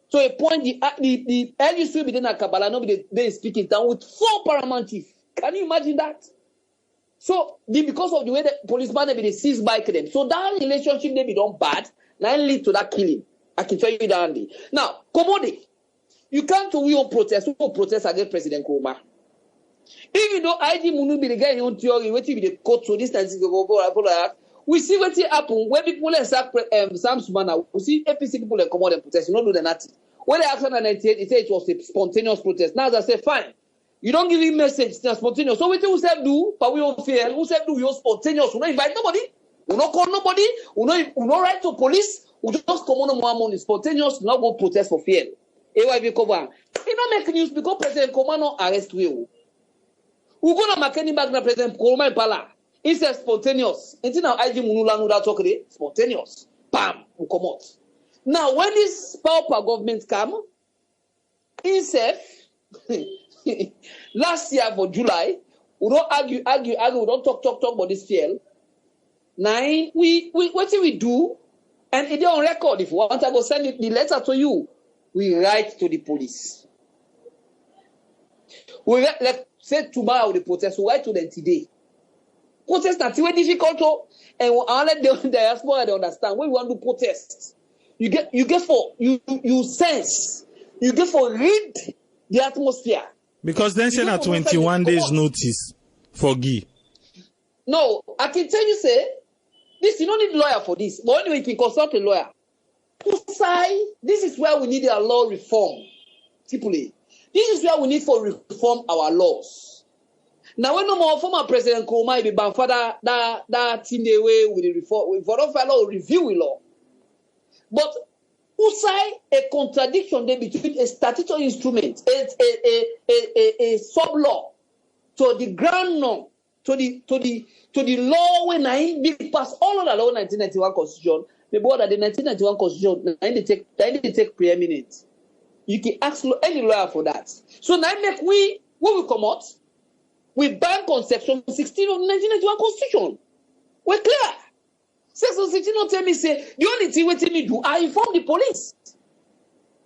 So a point the LUC will be in Akabala, nobody they speaking down with 4 paramount chiefs. Can you imagine that? So because of the way the policeman they seize bike them, so that relationship they be done bad, now lead to that killing. I can tell you that, Andy. Now, Komode, you can't do your protest. Who protest against President Nkrumah? Even though IG Munu be the guy in theory, waiting with the court to this and we see what happen when people sack Sam Sumana. We see APC people come out and protest. You don't do the nothing. When they asked in 1998, it said it was a spontaneous protest. Now they say fine. You don't give him message, it's spontaneous. So what you say do, but we don't fear. Who said do, you're spontaneous. We don't invite nobody. We don't call nobody. We don't write to police. We just come on money. Spontaneous, not go protest for fear. AYV cover. It don't make news because President Nkrumah no arrest you. We go to Makeni back na President Nkrumah Pala. It's a spontaneous. Until now, IG Munula no that talk today. Spontaneous. Bam, we come out. Now, when this power government come, himself, last year for July, we don't argue, we don't talk about this TL. Now, what do we do? And it's on record. If you want, I go send the letter to you. We write to the police. We let's say tomorrow the protest. We write to them today. Protest is very difficult, and I let the diaspora they understand. When we want to protest, you sense, you get for read the atmosphere. Because then send a 21 days notice for Guy. No, I can tell you, say, this, you don't need a lawyer for this. But anyway, you can consult a lawyer. This is where we need a law reform. Simply. This is where we need to reform our laws. Now, when no more former President Nkrumah be ban for that thing the way with the reform, we for law review the law. But a contradiction there between a statutory instrument, a sub-law, to the ground norm, to the law when I big pass all of the law 1991 Constitution. The board that the 1991 Constitution they take preeminent. You can ask any lawyer for that. So now make when we come out, we ban Section 16 of the 1991 Constitution. We're clear. Section 16 don't tell me say the only thing we tell me do, I inform the police.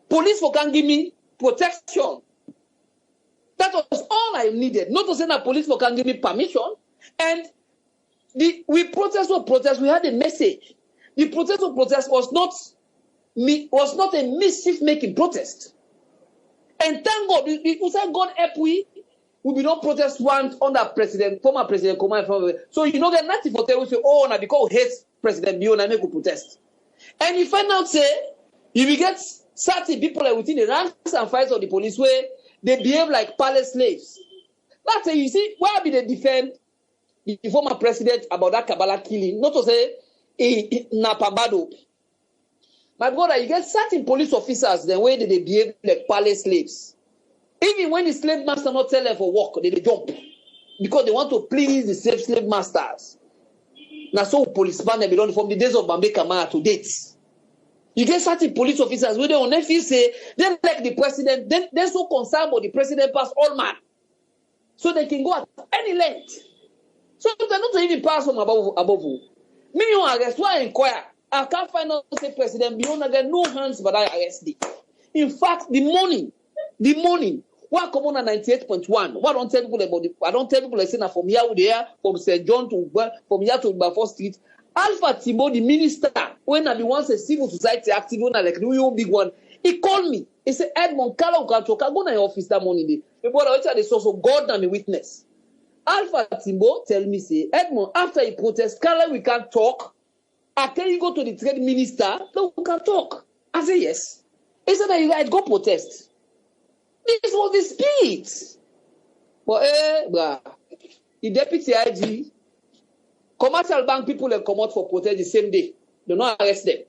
Police can give me protection. That was all I needed. Not to say that police can give me permission. And we protest, we had a message. The protest was not a mischief-making protest. And thank God, we say God help we be not protest one under former President Nkrumah. So you know that nothing for tell we say, oh, now because we hate President Biyo, now make we protest. And you find out say, if you get certain people within the ranks and files of the police where they behave like palace slaves. That's you see, why be they defend the former president about that Kabbalah killing? Not to say Napambado. My brother, you get certain police officers, the way that they behave like palace slaves. Even when the slave master not tell them for work, they jump. Because they want to please the slave masters. Now, so policemen have been from the days of Bambe Kamara to date. You get certain police officers where they on their feet say, they like the president, they're so concerned about the president pass all man. So they can go at any length. So they're not even pass from above you. Me, you arrest, why inquire? I can't find out say President Biyo again, no hands, but I arrest it. In fact, the money, what come on at 98.1? What don't tell people about it? I don't tell people like saying from here to there, from St. John to from here to Balfour Street. Alpha Timbo, the minister, when I be once a civil society active, when I like new big one, he called me. He said, Edmond, Kala Ukachoka, go to your office that morning. The brother, which are the source of God and a witness. Alpha Timbo tell me, say, Edmond, after he protests, Kala, we can't talk. Can you go to the trade minister? No, we can talk. I say yes. He said that you guys go protest. This was the spirit. But the deputy IG, commercial bank people they come out for protest the same day. They not arrest them.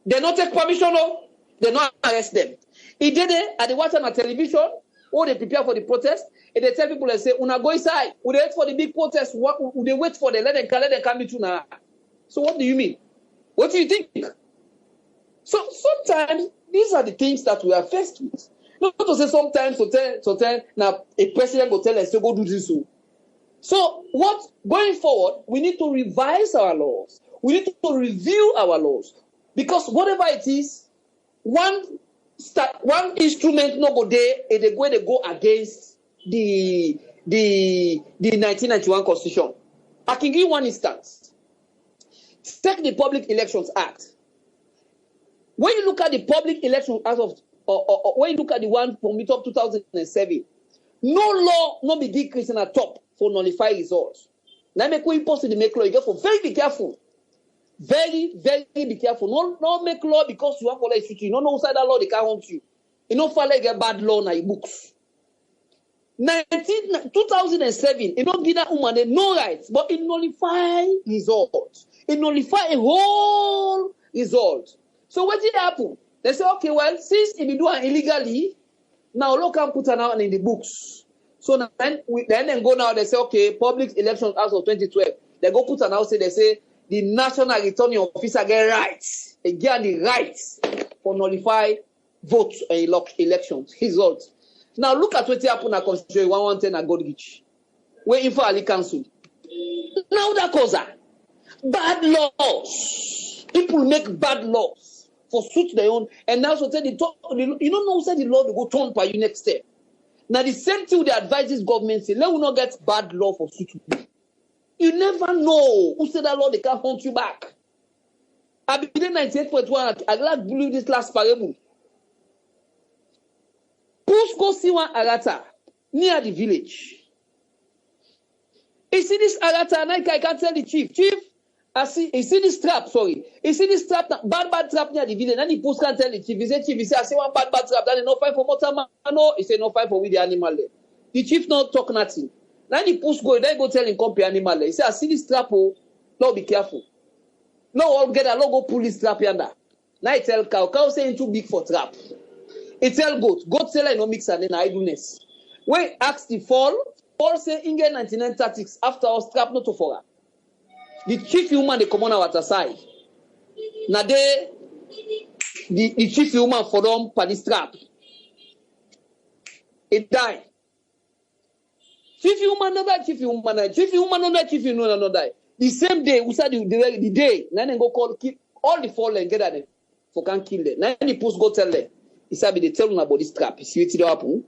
They not take permission, no. They not arrest them. He did it at the watch on television, or they prepare for the protest, and they tell people they say, "Una go inside. We wait for the big protest. What they wait for? Let them come into now." So what do you mean? What do you think? So sometimes these are the things that we are faced with. Not to say sometimes to tell now a president will tell us to go do this. So what going forward, we need to revise our laws. We need to review our laws. Because whatever it is, one instrument no go there, and they go against the the 1991 Constitution. I can give one instance. Take the Public Elections Act. When you look at the Public Elections Act when you look at the one from the top 2007, no law no be give Christian at top for nullify results. Now make we impossible to make law. You get for very be careful. Very, very be careful. No make law because you have to let you don't know outside that law they can't hunt you. You don't follow like a bad law in your books. 2007, you don't give that woman no rights, but it nullify results. It nullify a whole result. So what did happen? They say, okay, well, since if you do it illegally, now look and put an out in the books. So then they go now, they say, okay, Public Elections Act of 2012. They go put an out, they say, the National Returning Officer get rights. They get the rights for nullify votes and elections results. Now look at what happened at Constitution 110 at Godgich, where Info Ali cancelled. Now that cause bad laws. People make bad laws for suit their own, and now so say you don't know say the law will go turn by you next step. Now the same thing they advise this government say, let we not get bad law for suit. You never know who said that law they can't hunt you back. I been 98.1. I like believe this last parable. Push go see one Arata near the village. You see this Arata, and I can't tell the chief. Chief, I see. You see this trap. Sorry, you see this trap. Bad trap near the village. And the post can tell the chief. He say, chief, he say, I see one bad trap. Then no fight for motorman. No, he say no fight for with the animal there. The chief not talk nothing. Now the post go. Then go tell him come animal there. He say, I see this trap. Oh, Lord, be careful. No, all get a Lord go pull this trap yonder. Now he tell cow. Cow say too big for trap. He tell goat. Goat say like no mix and then idleness. When ask the fall say in 99 tactics after our strap not to for her. The chief human they come on our side. Now they the chief human for them for the strap. It die. Chief human no die, chief human die. Chief human no die, chief human no die. The same day, we said the day, then they go call keep all the fallen get at them for can kill them. Now the post go tell them. He said, they tell them about this trap. You see what happen?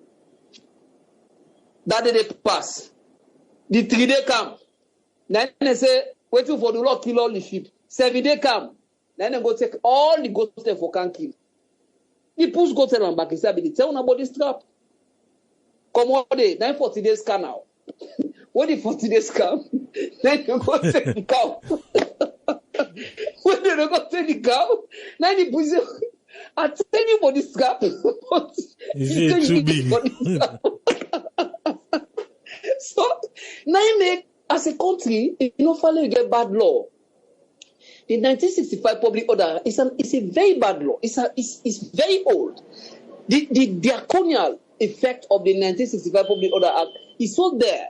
That day they pass. The 3 day come. Then they say, waiting for the Lord kill all the sheep. 7 day come. Then they go take all the goats there for can kill. The post go tell them back. He said, they tell them about this trap. Come one day, then 40 days come now. When the 40 days come, then you go take the cow. When they go take the cow, then the pussy. I tell you about this gap. Is it too big? So now you make as a country, you know, finally you get bad law. The 1965 public order is a very bad law. It's very old. The draconian effect of the 1965 public order act is so there,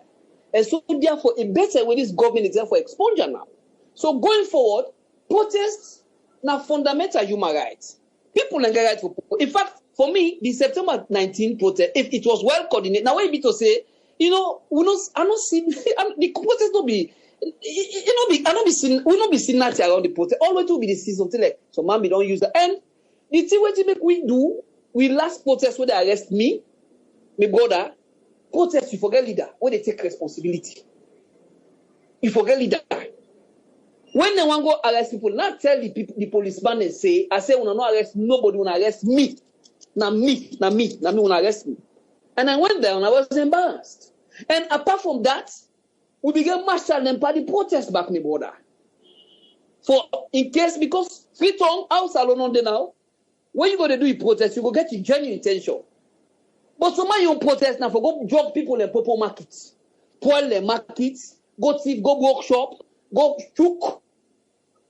and so therefore a better way this government is there for exposure now. So going forward, protests now fundamental human rights. People and get right for people. In fact, for me, the September 19 protest, if it was well coordinated, now when you be to say, you know, we not see the protest not be, we not be seeing that around the protest. Always to be the see something like so man we don't use that. And the thing what make we do, we last protest where they arrest me, my brother, protest you forget leader where they take responsibility. You forget leader. When they want to go arrest people, not tell the policeman and say, I say, when I not arrest nobody, when I arrest me. Me will arrest me. And I went there and I was embarrassed. And apart from that, we began marshal them by the protest back, my brother. For in case, because freedom house alone on there now, when you go to do a protest, you go get your genuine intention. But somebody you protest now for go drug people in purple markets, spoil the markets, go thief, go workshop, go chook.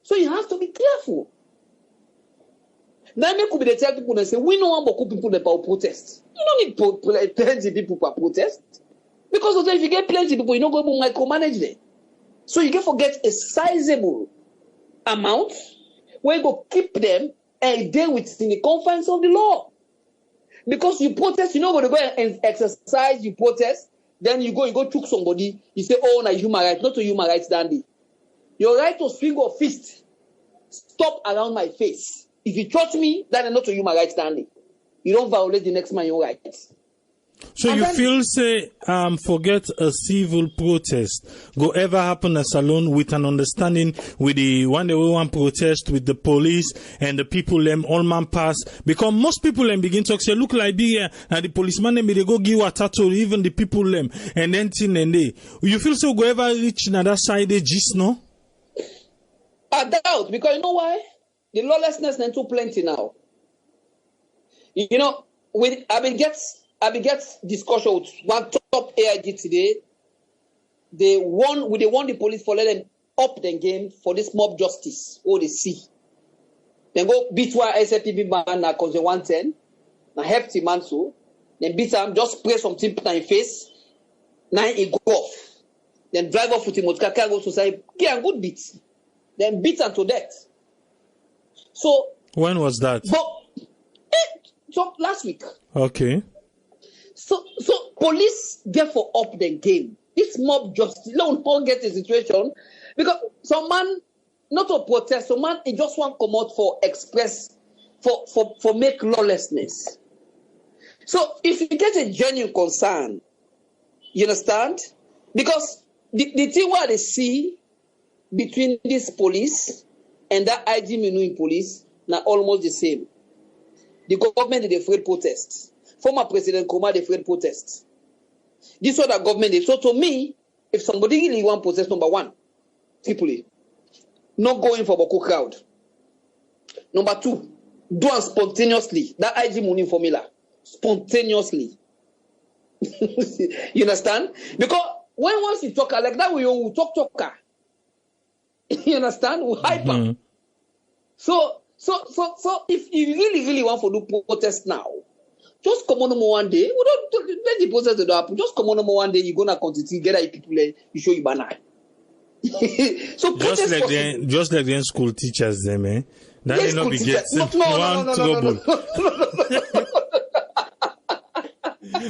So you have to be careful. Now, could be the tell people and say, we don't want to people about protest. You don't need plenty people for protest. Because if you get plenty people, you're not going to micromanage them. So you can forget a sizable amount where you go keep them and deal within the confines of the law. Because you protest, you're not going to go and exercise, you protest, then you go choke somebody, you say, oh, no, human rights, not to human rights, dandy. Your right to swing your fist, stop around my face. If you touch me, that is not a human rights standing. You don't violate the next man your rights. So And you then- feel say forget a civil protest go ever happen as alone with an understanding with the one day we want protest with the police and the people them all man pass because most people them begin to say look like be and the policeman them they go give water to even the people them and then thing and they you feel so go ever reach another side they just no? I doubt, because you know why? The lawlessness is too plenty now. You know, I will get discussion with one top AIG today. They won the police for letting them up the game for this mob justice. Oh, they see. Then go beat one SLPP man na cause 110, na hefty man so. Then beat him, just spray something in his face. Now he go off. Then drive off with him, go society, get a good beat. Then beat him to death. So When was that? so last week. Okay. So police get for up the game. This mob justice, don't get the situation because some man not to protest, some man he just want to come out for express for make lawlessness. So if you get a genuine concern, you understand? Because the thing what they see between this police and that IG menu in police now almost the same. The government is afraid protest. Former President Nkrumah is afraid protest. This is what the government is. So to me, if somebody really want protest, number one, Tripoli, not going for Boko crowd. Number two, do it spontaneously. That IG money formula, spontaneously. You understand? Because when once you talk like that, we will talk. You understand? We hyper. So if you really want to do protest now, just come on one day. We don't let the protest do happen. Just come on one day. You're gonna continue get out people. You show you banner. So just like the school teachers, them, eh? That may not be getting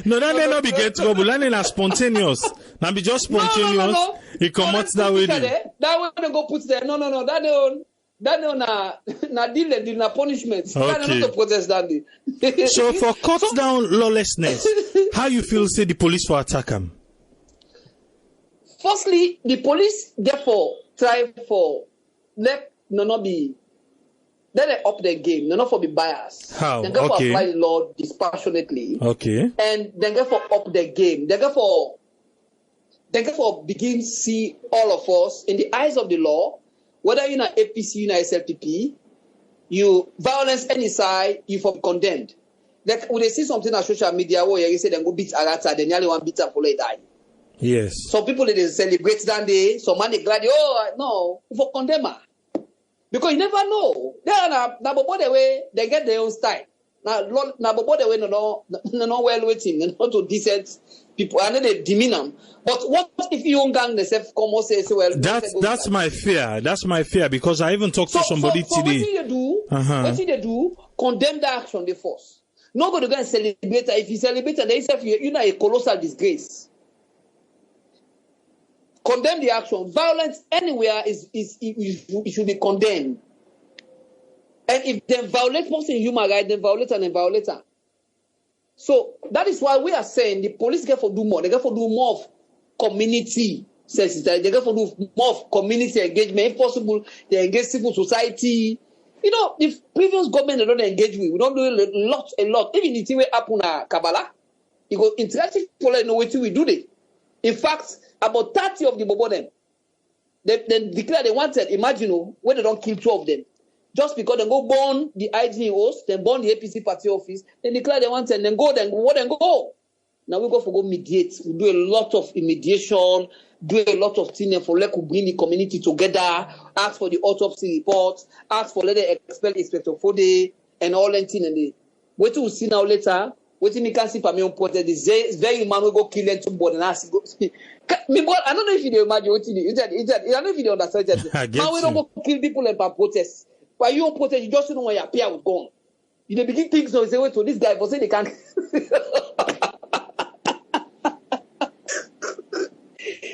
No, that may not be get trouble. That ain't spontaneous. Now be just spontaneous. It comes that way. That way they go put there. No. That na deal na punishment. Okay. Not to protest that day. So for cut down lawlessness, how you feel say the police for attack them? Firstly, the police therefore try for let they up their game. They not for be biased. How? They get for Okay. apply the law dispassionately. Okay. And they get for up their game. They get for begin see all of us in the eyes of the law, whether you're in APC, you're in SLPP, you violence any side, you for condemned. Like when they see something on social media where you say they go beat Arata, they nearly want beat up for die. Yes. Some people they celebrate that day, some man they glad no, for condemn her. Because you never know. They are na bobo the way they get their own style. Na bobo the way no well waiting, not to decent people, and then they demean them. But what if you don't gang themselves come and say well? That's my fear. That's my fear because I even talked to somebody today. What they do? Condemn the action they force. Not going to go and celebrate. If you celebrate, then you're not a colossal disgrace. Condemn the action. Violence anywhere it should be condemned. And if they violate person human rights, then violate and then violator. So that is why we are saying the police get for do more. They get for do more of community sensitization. They get for do more of community engagement. If possible, they engage civil society. You know, if previous government they don't engage with, we don't do a lot. Even the thing we happen at Kabbalah, you go interactive people know what we do there. In fact, about 30 of the Bobo them, they declare they wanted, imagine when they don't kill 2 of them. Just because they go burn the IG host, then burn the APC party office, then declare they wanted, then go. Now we go for go mediate. We do a lot of mediation, do a lot of things for let bring the community together, ask for the autopsy report, ask for let them expel Inspector Fode, and all that thing. And they wait till we see now later. Waiting me can see for me on protest. This very human will go kill them somebody and ask go. Me boy, I don't know if you imagine what you do. I don't know if you understand that. Now we don't go kill people and protest. But you on protest, you just don't know when your appear was gone. You dey begin things now. You say wait to this guy, but say they can't.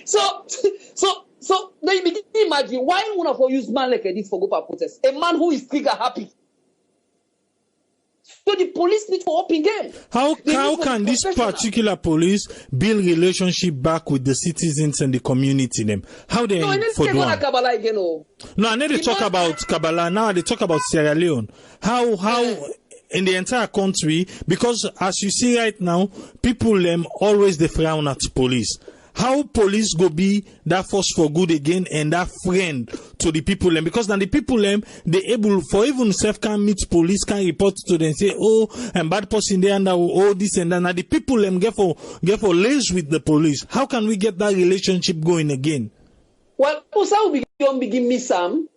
So then you begin to imagine why one of us use man like this for go for protest. A man who is trigger happy. So the police need to open game. How can this particular police build relationship back with the citizens and the community them? How they No, I need to take on Kabbalah again. Oh. No, I need to talk about Kabbalah. Now they talk about Sierra Leone. How in the entire country, because as you see right now, people always they frown at police. How police go be that force for good again and that friend to the people because then the people they able for even self can meet police can report to them say and bad person there and this and that. Now the people get for lace with the police. How can we get that relationship going again? Well, Usa will begin me some.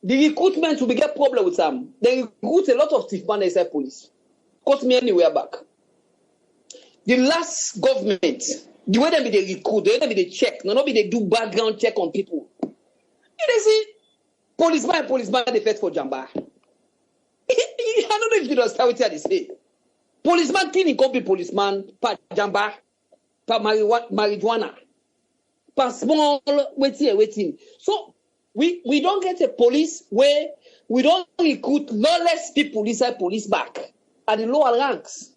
The recruitment will get problem with some. They recruit a lot of thief man inside police. Cost me anywhere back. The last government. The way they recruit, the way they check, not be they do background check on people. You see, policeman, they fight for Jamba. I don't know if you understand what they say. Policeman killing copy policeman, pa Jamba, pa marijuana, pa small waiting. So we don't get a police where we don't recruit lawless people inside police back at the lower ranks.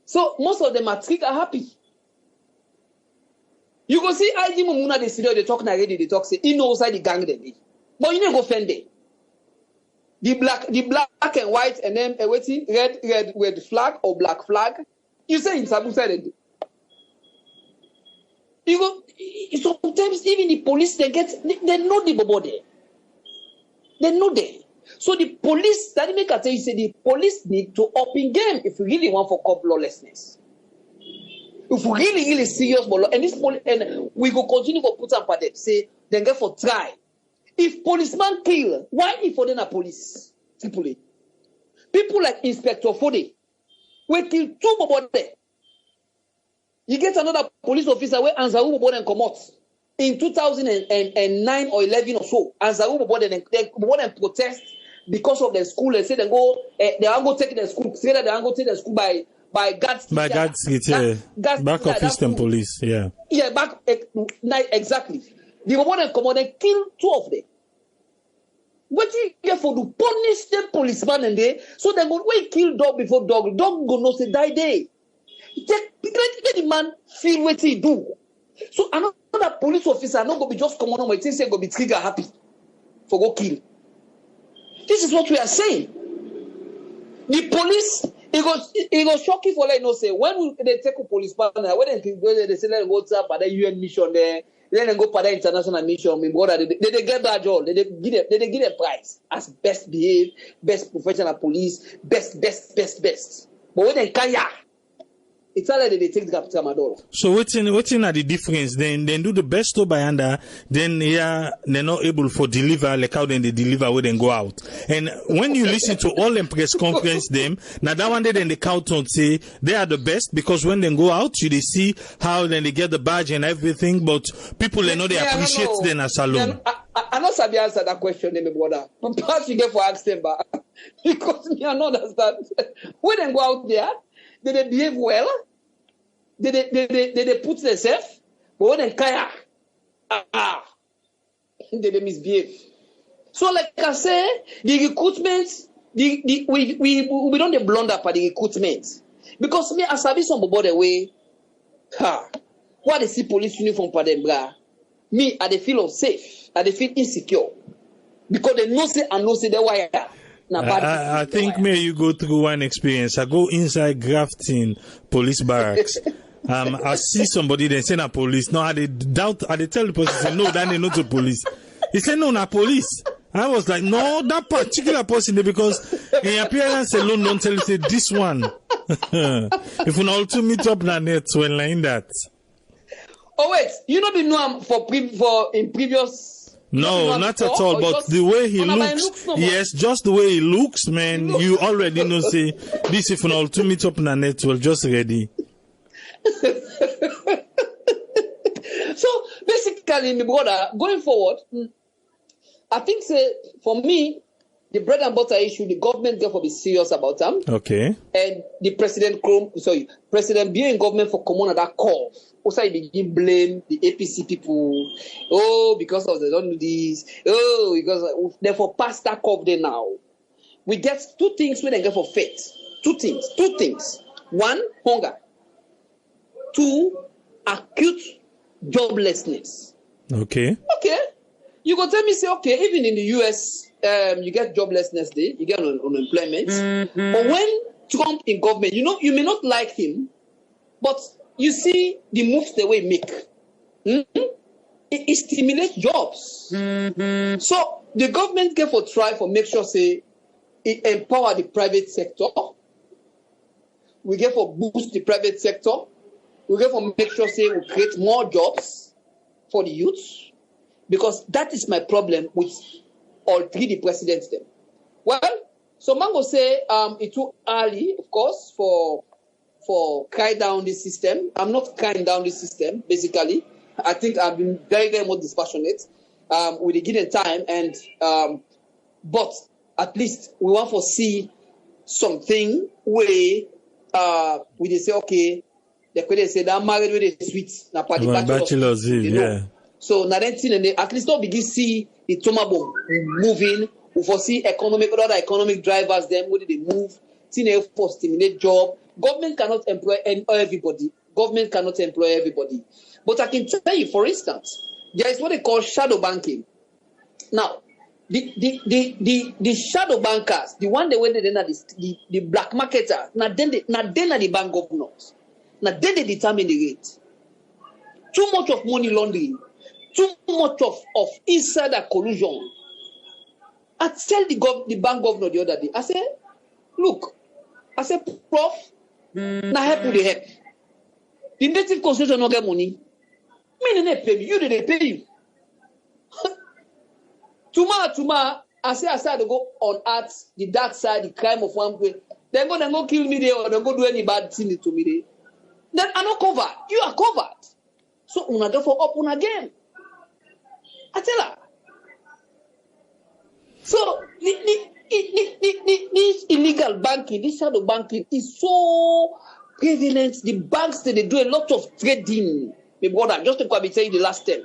So most of them are happy. You go see IG Mumuna the studio, they talk already, they talk say he knows how the gang they be. But you never go fend it. The black and white and then waiting red flag or black flag. You say in Sabu said you go sometimes even the police they know the body. They know them. So the police that make a tell you say the police need to open game if you really want for cop lawlessness. If we really serious, and this and we go continue to put up at them, say, then get for try. If policeman kill, why if for them a police? Simply. People like Inspector Fode, we kill two people there. You get another police officer where Anzaru Bobo and come out. In 2009 or 11 or so, Anzaru Bobo and protest because of the school. They say they go, they are going to take the school, say that they are going to take the school by God's back of Eastern Police, yeah. Yeah, back exactly. The moment come out and kill two of them. What you get for to punish the policeman and they so they go wait kill dog before dog go no say die day. Let the man feel what he do. So another police officer not go be just come on my thing say go be trigger happy for go kill. This is what we are saying. The police. It was shocking for like no say when they take a policeman when they say let go to the UN mission there, then they go for the international mission. My brother, they get that job. They give a prize as best behaved, best professional police, best. But when they kaya, it's all like they take the capital Maduro. So what's in the difference? Then do the best to by under, then they're not able for deliver like how then they deliver when they go out. And when you listen to all them press conference them, now that one day then the count on say they are the best because when they go out you they see how then they get the badge and everything, but people they know they appreciate them as alone. I not sabi answer that question, my brother. Perhaps you get for ask them back because me I don't understand. When they go out there. Did they behave well? Did they put themselves? But when they kayak, did they misbehave? So like I say, the recruitment, we don't blunder for the recruitment. Because me, as I be some about the way, what they see police uniform for them, me, I they feel unsafe, I they feel insecure. Because they know say and know say they wire. I think maybe you go through one experience. I go inside Grafton police barracks. I see somebody they say na police. No, I tell the person say no, that they not the police. He said no, na police. I was like, no, that particular person because in appearance alone don't tell you say this one. If we all to meet up na net when like that. Oh wait, you know the norm for in previous. No, not at all. But the way he looks, yes, just the way he looks, man, you already know, say, this if all to meet up in a net, well, just ready. So, basically, my brother, going forward, I think, say, for me, the bread and butter issue, the government therefore be serious about them. Okay. And the President Biya in government for common at that call. Also, he begin blame the APC people. Oh, because of they don't do this. Oh, because therefore pass that curve there now. we get two things when they get for faith. Two things. One, hunger. Two, acute joblessness. Okay. You go tell me, say, okay, even in the US, you get joblessness there, you get unemployment. But when Trump in government, you may not like him, but you see the moves the way he make. It stimulates jobs. So the government get for try for make sure, say, it empower the private sector. We get for boost the private sector. We get for make sure, say, we create more jobs for the youth. Because that is my problem with all three the presidents then. Well, so Mango say it's too early, of course, for cry down this system. I'm not crying down this system, basically. I think I've been very, very much dispassionate with the given time, and but at least we want to see something where we say, okay, they say that married with the sweet, na party bachelor's eve, yeah. So now then, at least don't begin see the tomabo moving. We foresee other economic drivers. Then where they move? For stimulate job. Government cannot employ everybody. But I can tell you, for instance, there is what they call shadow banking. Now, the shadow bankers, the one they went in the black marketer, now then are the bank governors. Now then they determine the rate. Too much of money laundering. Too much of insider collusion. I tell the bank governor the other day, I said, look, Prof, now help with the help. The native constitution don't get money. Me they pay me, you they pay you. Tomorrow, I say to go on earth, the dark side, the crime of one way. Then go kill me there or then go do any bad thing to me there. Then I'm not covered. You are covered. So una go for open again. I tell her. So this illegal banking, this shadow banking is so prevalent. The banks they do a lot of trading. My brother, just to be saying the last time.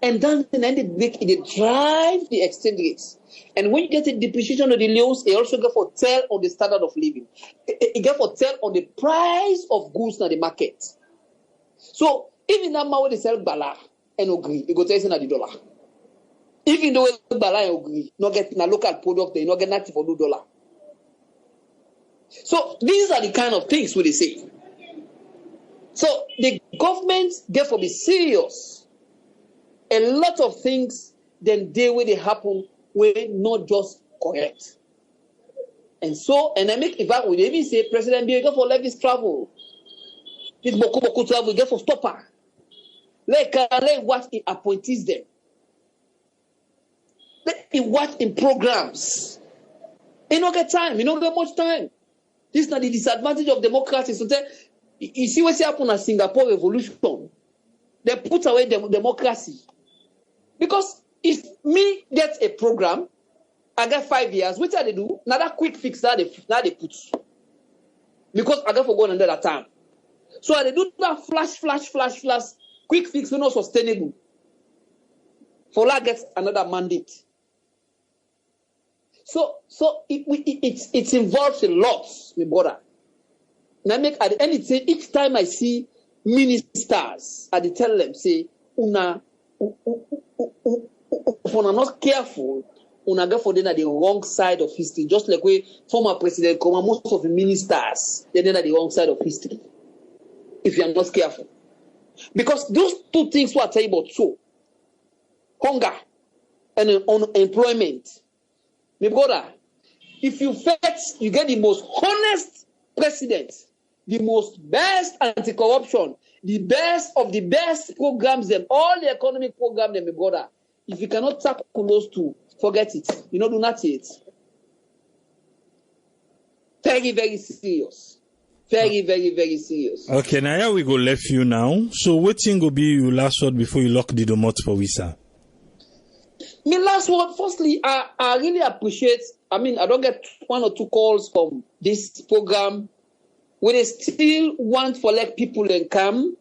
And then they drive the exchange rates. And when you get a depreciation of the loans, it also get for tell on the standard of living. It get for tell on the price of goods in the market. So even now when they sell dollar and agree, it go tell you the dollar. Even though dollar and agree, not get a local product, they not get nothing for $2. So these are the kind of things we they say. So the government get for be serious. A lot of things then they happen were not just correct. And so, and I make if I would even say President Bill for let this travel. This Boku travel get for stopper. Let what it appointees them. Let it what in programs. You don't get time, you don't get much time. This is not the disadvantage of democracy. So you see what's happened at Singapore Revolution. They put away democracy. Because if me get a program, I get 5 years, what do they do? Now that quick fix that they put. Because I get for going under that time. So they do that flash, quick fix, not sustainable. For that gets another mandate. So it involves a lot, my brother. Now make at the end it say each time I see ministers, I tell them say, if we're not careful, una go for them at the wrong side of history. Just like we former President Koma, most of the ministers, they're at the wrong side of history. If you are not careful. Because those two things what I tell you about so hunger and unemployment. My brother, if you first you get the most honest president, the most best anti-corruption, the best of the best programs, them all the economic programs, them, my brother. If you cannot tackle those two, forget it. You know, do not see it. Very, very serious. Very, very, very serious. Okay, now here we go left you now. So what thing will be your last word before you lock the domot for Wisa? My last word, firstly, I really appreciate, I don't get 1 or 2 calls from this program where they still want for like people and come,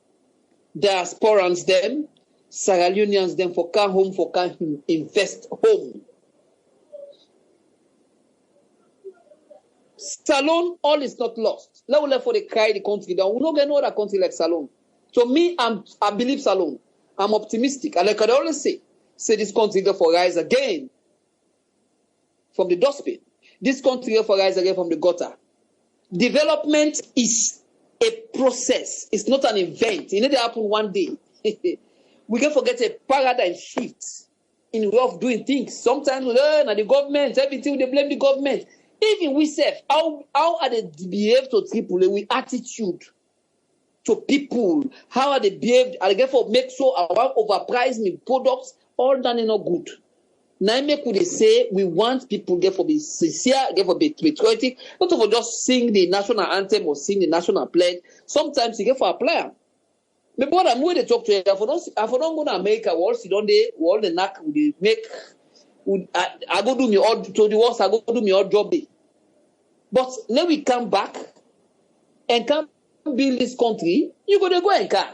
diasporans them, Sierra Leoneans them for come home, for come invest home. Salone, all is not lost. Let us for the cry the country down. We don't get no other country like Salone. So me, I believe Salone. I'm optimistic. And like I always say this country go for rise again from the dustbin. This country go for rise again from the gutter. Development is a process. It's not an event. It need to happen one day. We can forget a paradigm shift in way of doing things. Sometimes we learn at the government, everything they blame the government. Even we self, how are they behave to people with attitude to people? How are they behave? Are they get for make so our overprice me products? All done is not good. Now make we say we want people get for be sincere, get for be patriotic, not for just sing the national anthem or sing the national pledge. Sometimes you get for apply. But what I'm going to talk to you, if I don't go to America, we all sit on the wall, the knack, we make. I go do me all to the worst. I go do me all job day. But then we come back and come build this country. You go and come.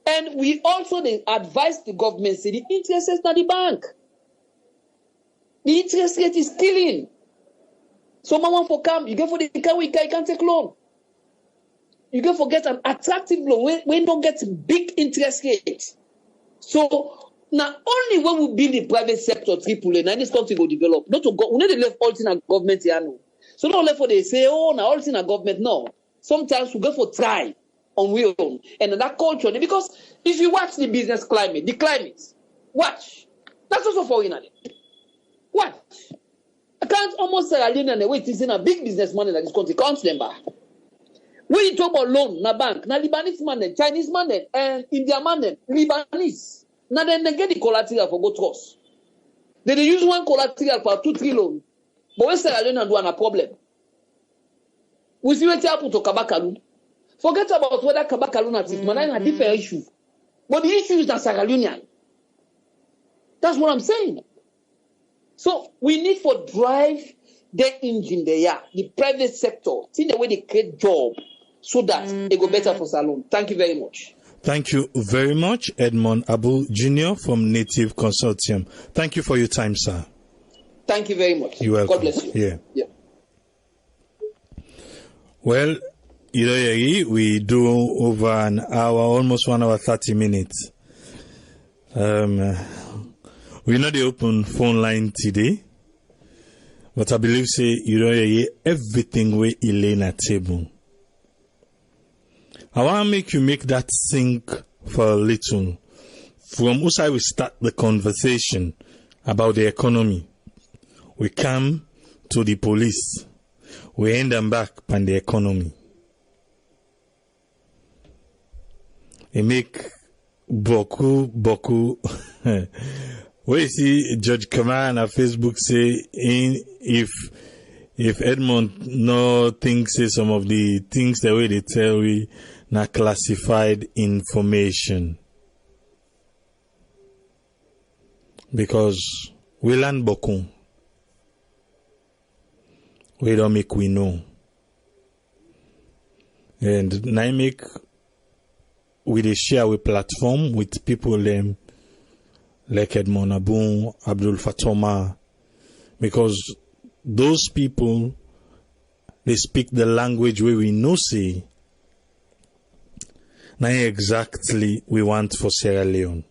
And we also advise the government say the interest is not the bank. The interest rate is killing. So mama for come, you go for the car, you can't take loan. You can forget an attractive loan when don't get big interest rate. So now only when we build the private sector AAA, now this country will develop. Not to go, we need to leave all things in government here now. So not left for they say, oh, now all things in government. No. Sometimes we go for try on we own. And that culture, because if you watch the business climate, watch. That's also foreign. Watch. I can't almost say Sierra Leone wait, it's in a big businessman in this country, count them back. When you talk about loan, na bank, na Lebanese man, Chinese man, and Indian man, Lebanese. Now then they get the collateral for go trust. They use one collateral for 2-3 loan. But when Sierra Leone do a problem. We see what happen to Kabakalu. Forget about whether Kabakalu is man, a different issue. But the issue is that Sierra Leone. That's what I'm saying. So we need for drive the engine there, the private sector, see the way they create job so that it go better for Salone. Thank you very much. Thank you very much, Edmond Abu Jr. from Native Consortium. Thank you for your time, sir. Thank you very much. You're welcome. God bless you. Yeah. Well, we do over an hour, almost 1 hour, 30 minutes. We know the open phone line today, but I believe say everything we lay at table. I want to make you make that sink for a little. From whose side we start the conversation about the economy, we come to the police, we end them back on the economy. It make boku. Where you see Judge Kamal on Facebook say if Edmond no thinks say some of the things the way they tell we not classified information. Because we learn boku. We don't make we know. And now make we share we platform with people them like Edmond Abu, Abdul Fatoma, because those people, they speak the language where we know say, now exactly we want for Sierra Leone.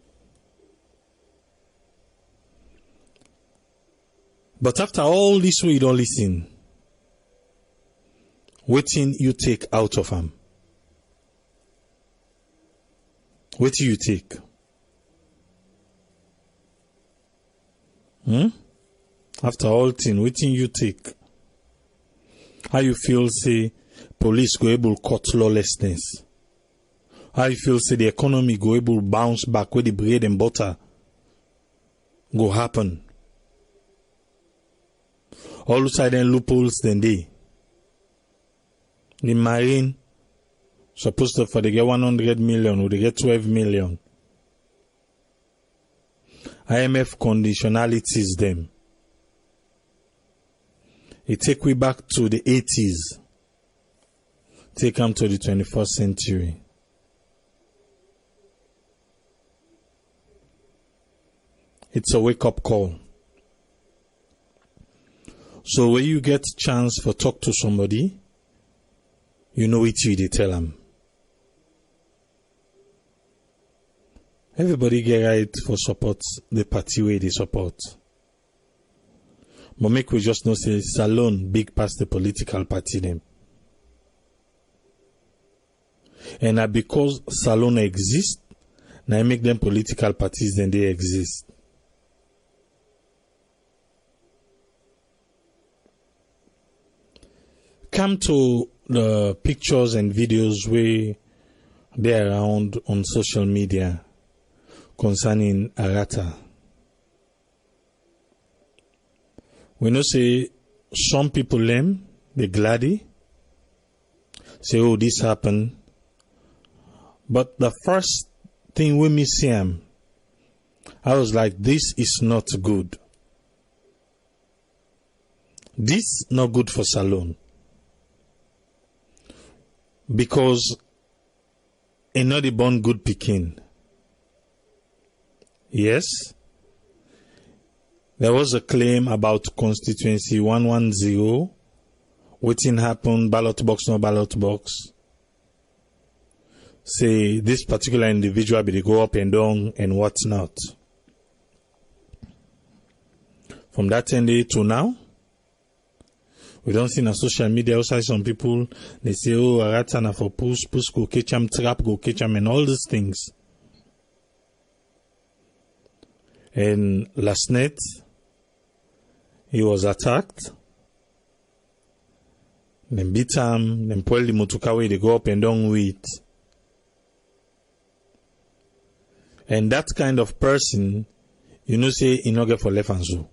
But after all this we don't listen, waiting you take out of them. What do you take? After all thing, what thing you take? How you feel say police go able cut lawlessness? How you feel say the economy go able bounce back where the bread and butter go happen? All side and loopholes then they. The marine supposed to for they get 100 million or they get 12 million. IMF conditionalities them. It take we back to the 80s. Take them to the 21st century. It's a wake-up call. So when you get chance for talk to somebody, you know what you tell them. Everybody get right for support the party where they support. But make we just know say Salone big past the political party them. And now because Salone exist, now make them political parties then they exist. Come to the pictures and videos where they're around on social media concerning Arata. We know say some people them they gladdy say oh this happened, but the first thing when me see him, I was like this is not good. This not good for Salone. Because another born good picking. Yes, there was a claim about constituency 110. Waiting happen, ballot box, no ballot box. Say this particular individual be they go up and down and what's not. From that 10 day to now, we don't see on social media outside some people, they say, oh, Arata na for push, go catch 'em, trap, go catch 'em, and all these things. And last night, he was attacked. Then beat him, then pull the motokawe, they go up and down with. And that kind of person, you know, say, he no get for left and so.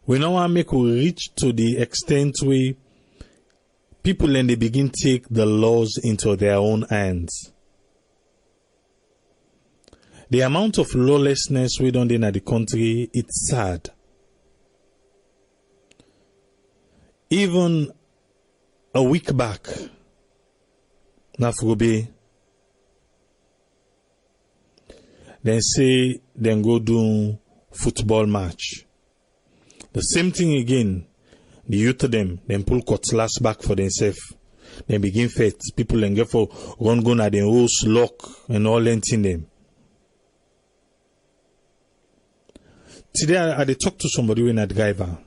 We now want to make we reach to the extent where people then they begin to take the laws into their own hands. The amount of lawlessness we don't in the country, it's sad. Even a week back, Nafrobe, then say, then go do football match. The same thing again, the youth of them, then pull cutlass back for themselves. Then begin fight. People then get for run gun at the house, lock, and all that in them. Today, I talk to somebody when I driver.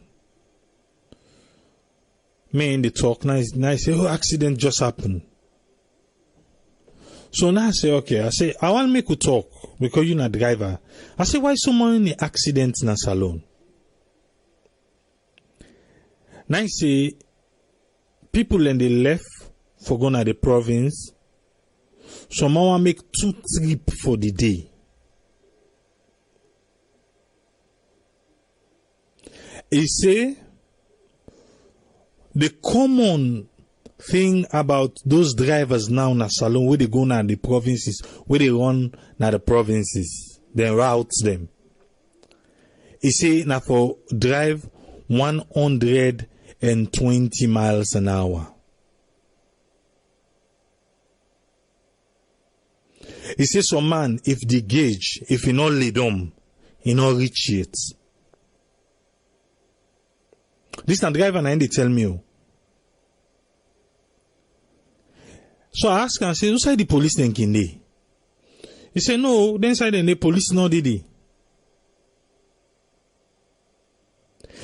Me they talk, now I say, oh, accident just happened. So now I say, okay, I want to make you talk, because you're not driver. I say, why someone in the accident in a Salone? Now I say, people in the left for going to the province, some want to make 2 trips for the day. He say, the common thing about those drivers now in Salone, where they go now the provinces, where they run now the provinces, then routes them. He say, now for drive 120 miles an hour. He says, so man, if the gauge, if he not lead them, he not reach it. This na driver and they tell me. So I ask him, I say, who side the police then kinde? He say, no, then side the police no did it.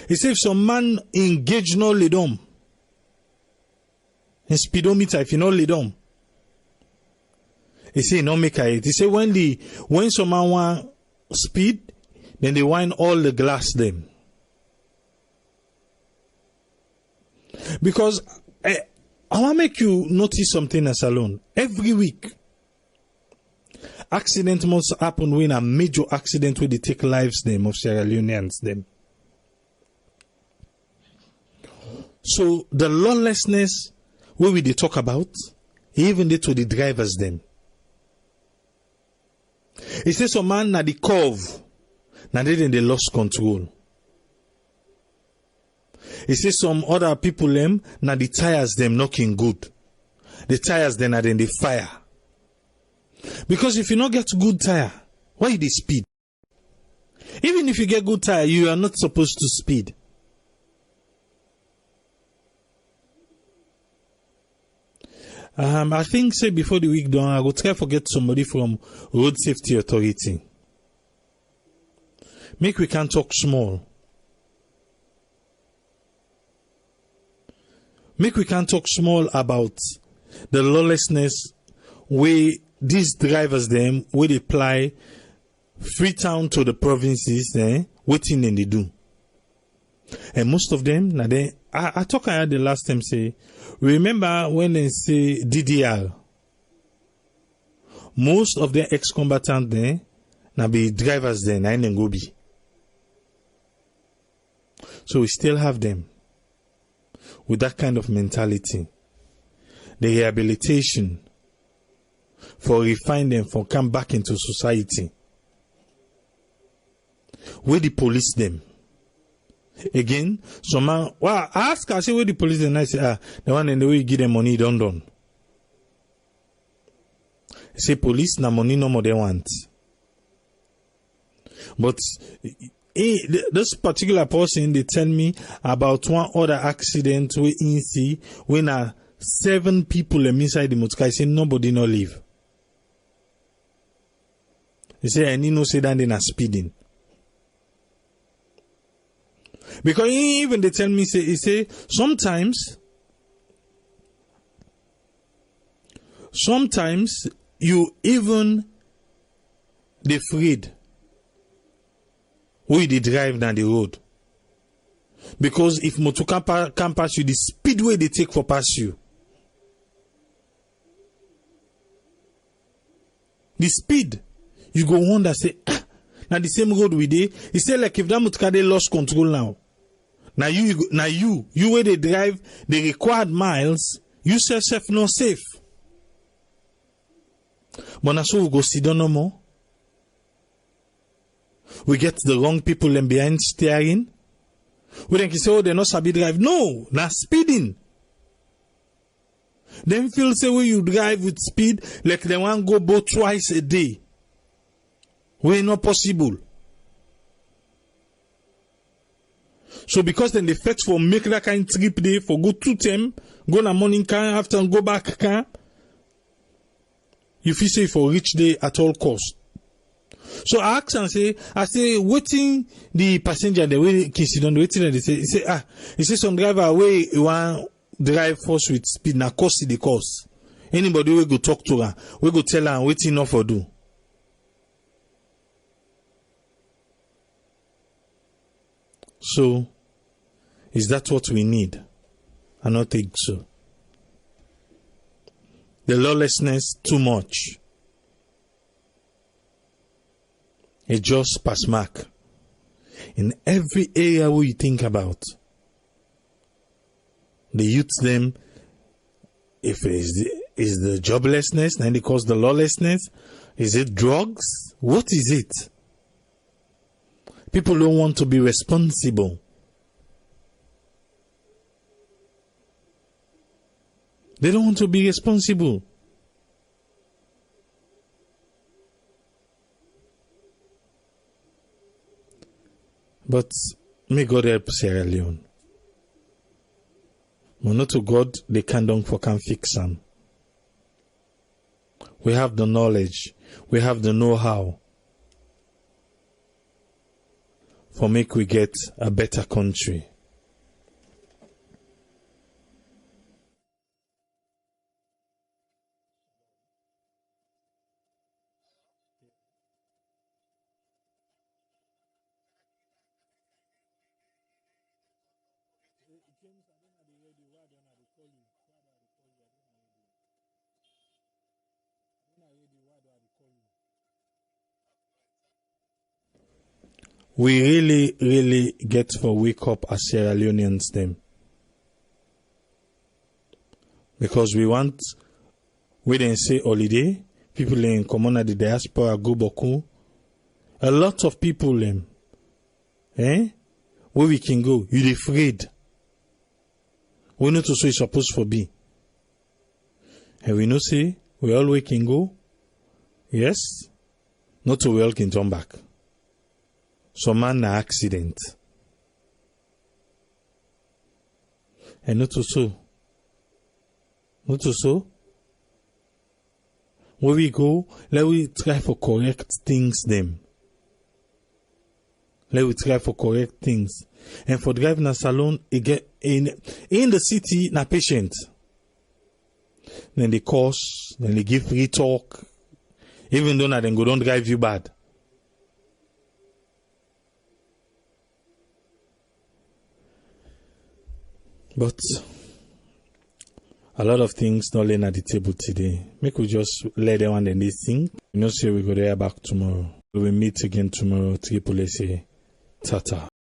He said, if some man engage no lead on, in speedometer, if you no lead on, he say, no make it. He say, when some man want speed, then they wind all the glass them. Because I want to make you notice something in Salone. Every week, accident must happen when a major accident where they take lives them of Sierra Leoneans them. So the lawlessness where we they talk about, even they to the drivers them. He says some man na the curve, na they lost control. He says some other people them na the tires them knocking good. The tires then are in the fire. Because if you not get good tire, why they speed? Even if you get good tire, you are not supposed to speed. I think, say, before the week done, I will try to get somebody from Road Safety Authority. Make we can talk small. Make we can talk small about the lawlessness where these drivers them where they apply Freetown to the provinces, what thing they do. And most of them, now they, I talk I had the last time say, remember when they say DDR, most of the ex-combatants there, now be drivers there, now in go be. So we still have them with that kind of mentality. The rehabilitation for refine them, for come back into society. Where the police them? Again, some man, well, I ask, I say, where the police them? I say, the one in the way you give them money, don't. I say, police, na money no more they want. But this particular person, they tell me about one other accident where in see when 7 people inside the motor car. I say, nobody no leave. They say, I need no say that they are speeding. Because even they tell me, say sometimes you even they afraid where they drive down the road. Because if motor can pass you, the speedway they take for pass you. The speed, you go wonder, say, now the same road we did. He said like if that motor they lost control now. Now you where they drive the required miles, you self no safe. But now so we go sit down no more. We get the wrong people and behind steering. We think say, oh, they not sabi drive. No, now speeding. Them feel say when you drive with speed, like they want go boat twice a day. Way not possible. So because then they fetch for make that kind of trip day for go to them, go na morning car after and go back car. You feel say for reach day at all cost. So I ask and say, waiting the passenger the way sit on the waiting and they say some driver way you want drive force with speed na cost the cost. Anybody will go talk to her, we go tell her waiting not for do. So, is that what we need? I don't think so. The lawlessness too much. It just pass mark. In every area where you think about, the youth them, if it is the joblessness, then they cause the lawlessness. Is it drugs? What is it? People don't want to be responsible. They don't want to be responsible. But may God help Sierra Leone. But not to God, they can't fix them. We have the knowledge. We have the know-how. For make we get a better country. We really get to wake up as Sierra Leoneans them. Because we want, we didn't say holiday, people in common at the diaspora go boku. A lot of people where we can go, you're afraid. We know to say it's supposed to be. And we know say, we always can go. Yes, not to we all can turn back. some man na accident. And not so. Not so. Where we go, let we try for correct things them. Let we try for correct things. And for driving a salon, again, in the city, na patient. Then they cost, then they give free talk. Even though na then go don't drive you bad. But a lot of things not laying at the table today. Make we just let them and then they think. You know, say we go there back tomorrow. We will meet again tomorrow. Triple SA. Tata.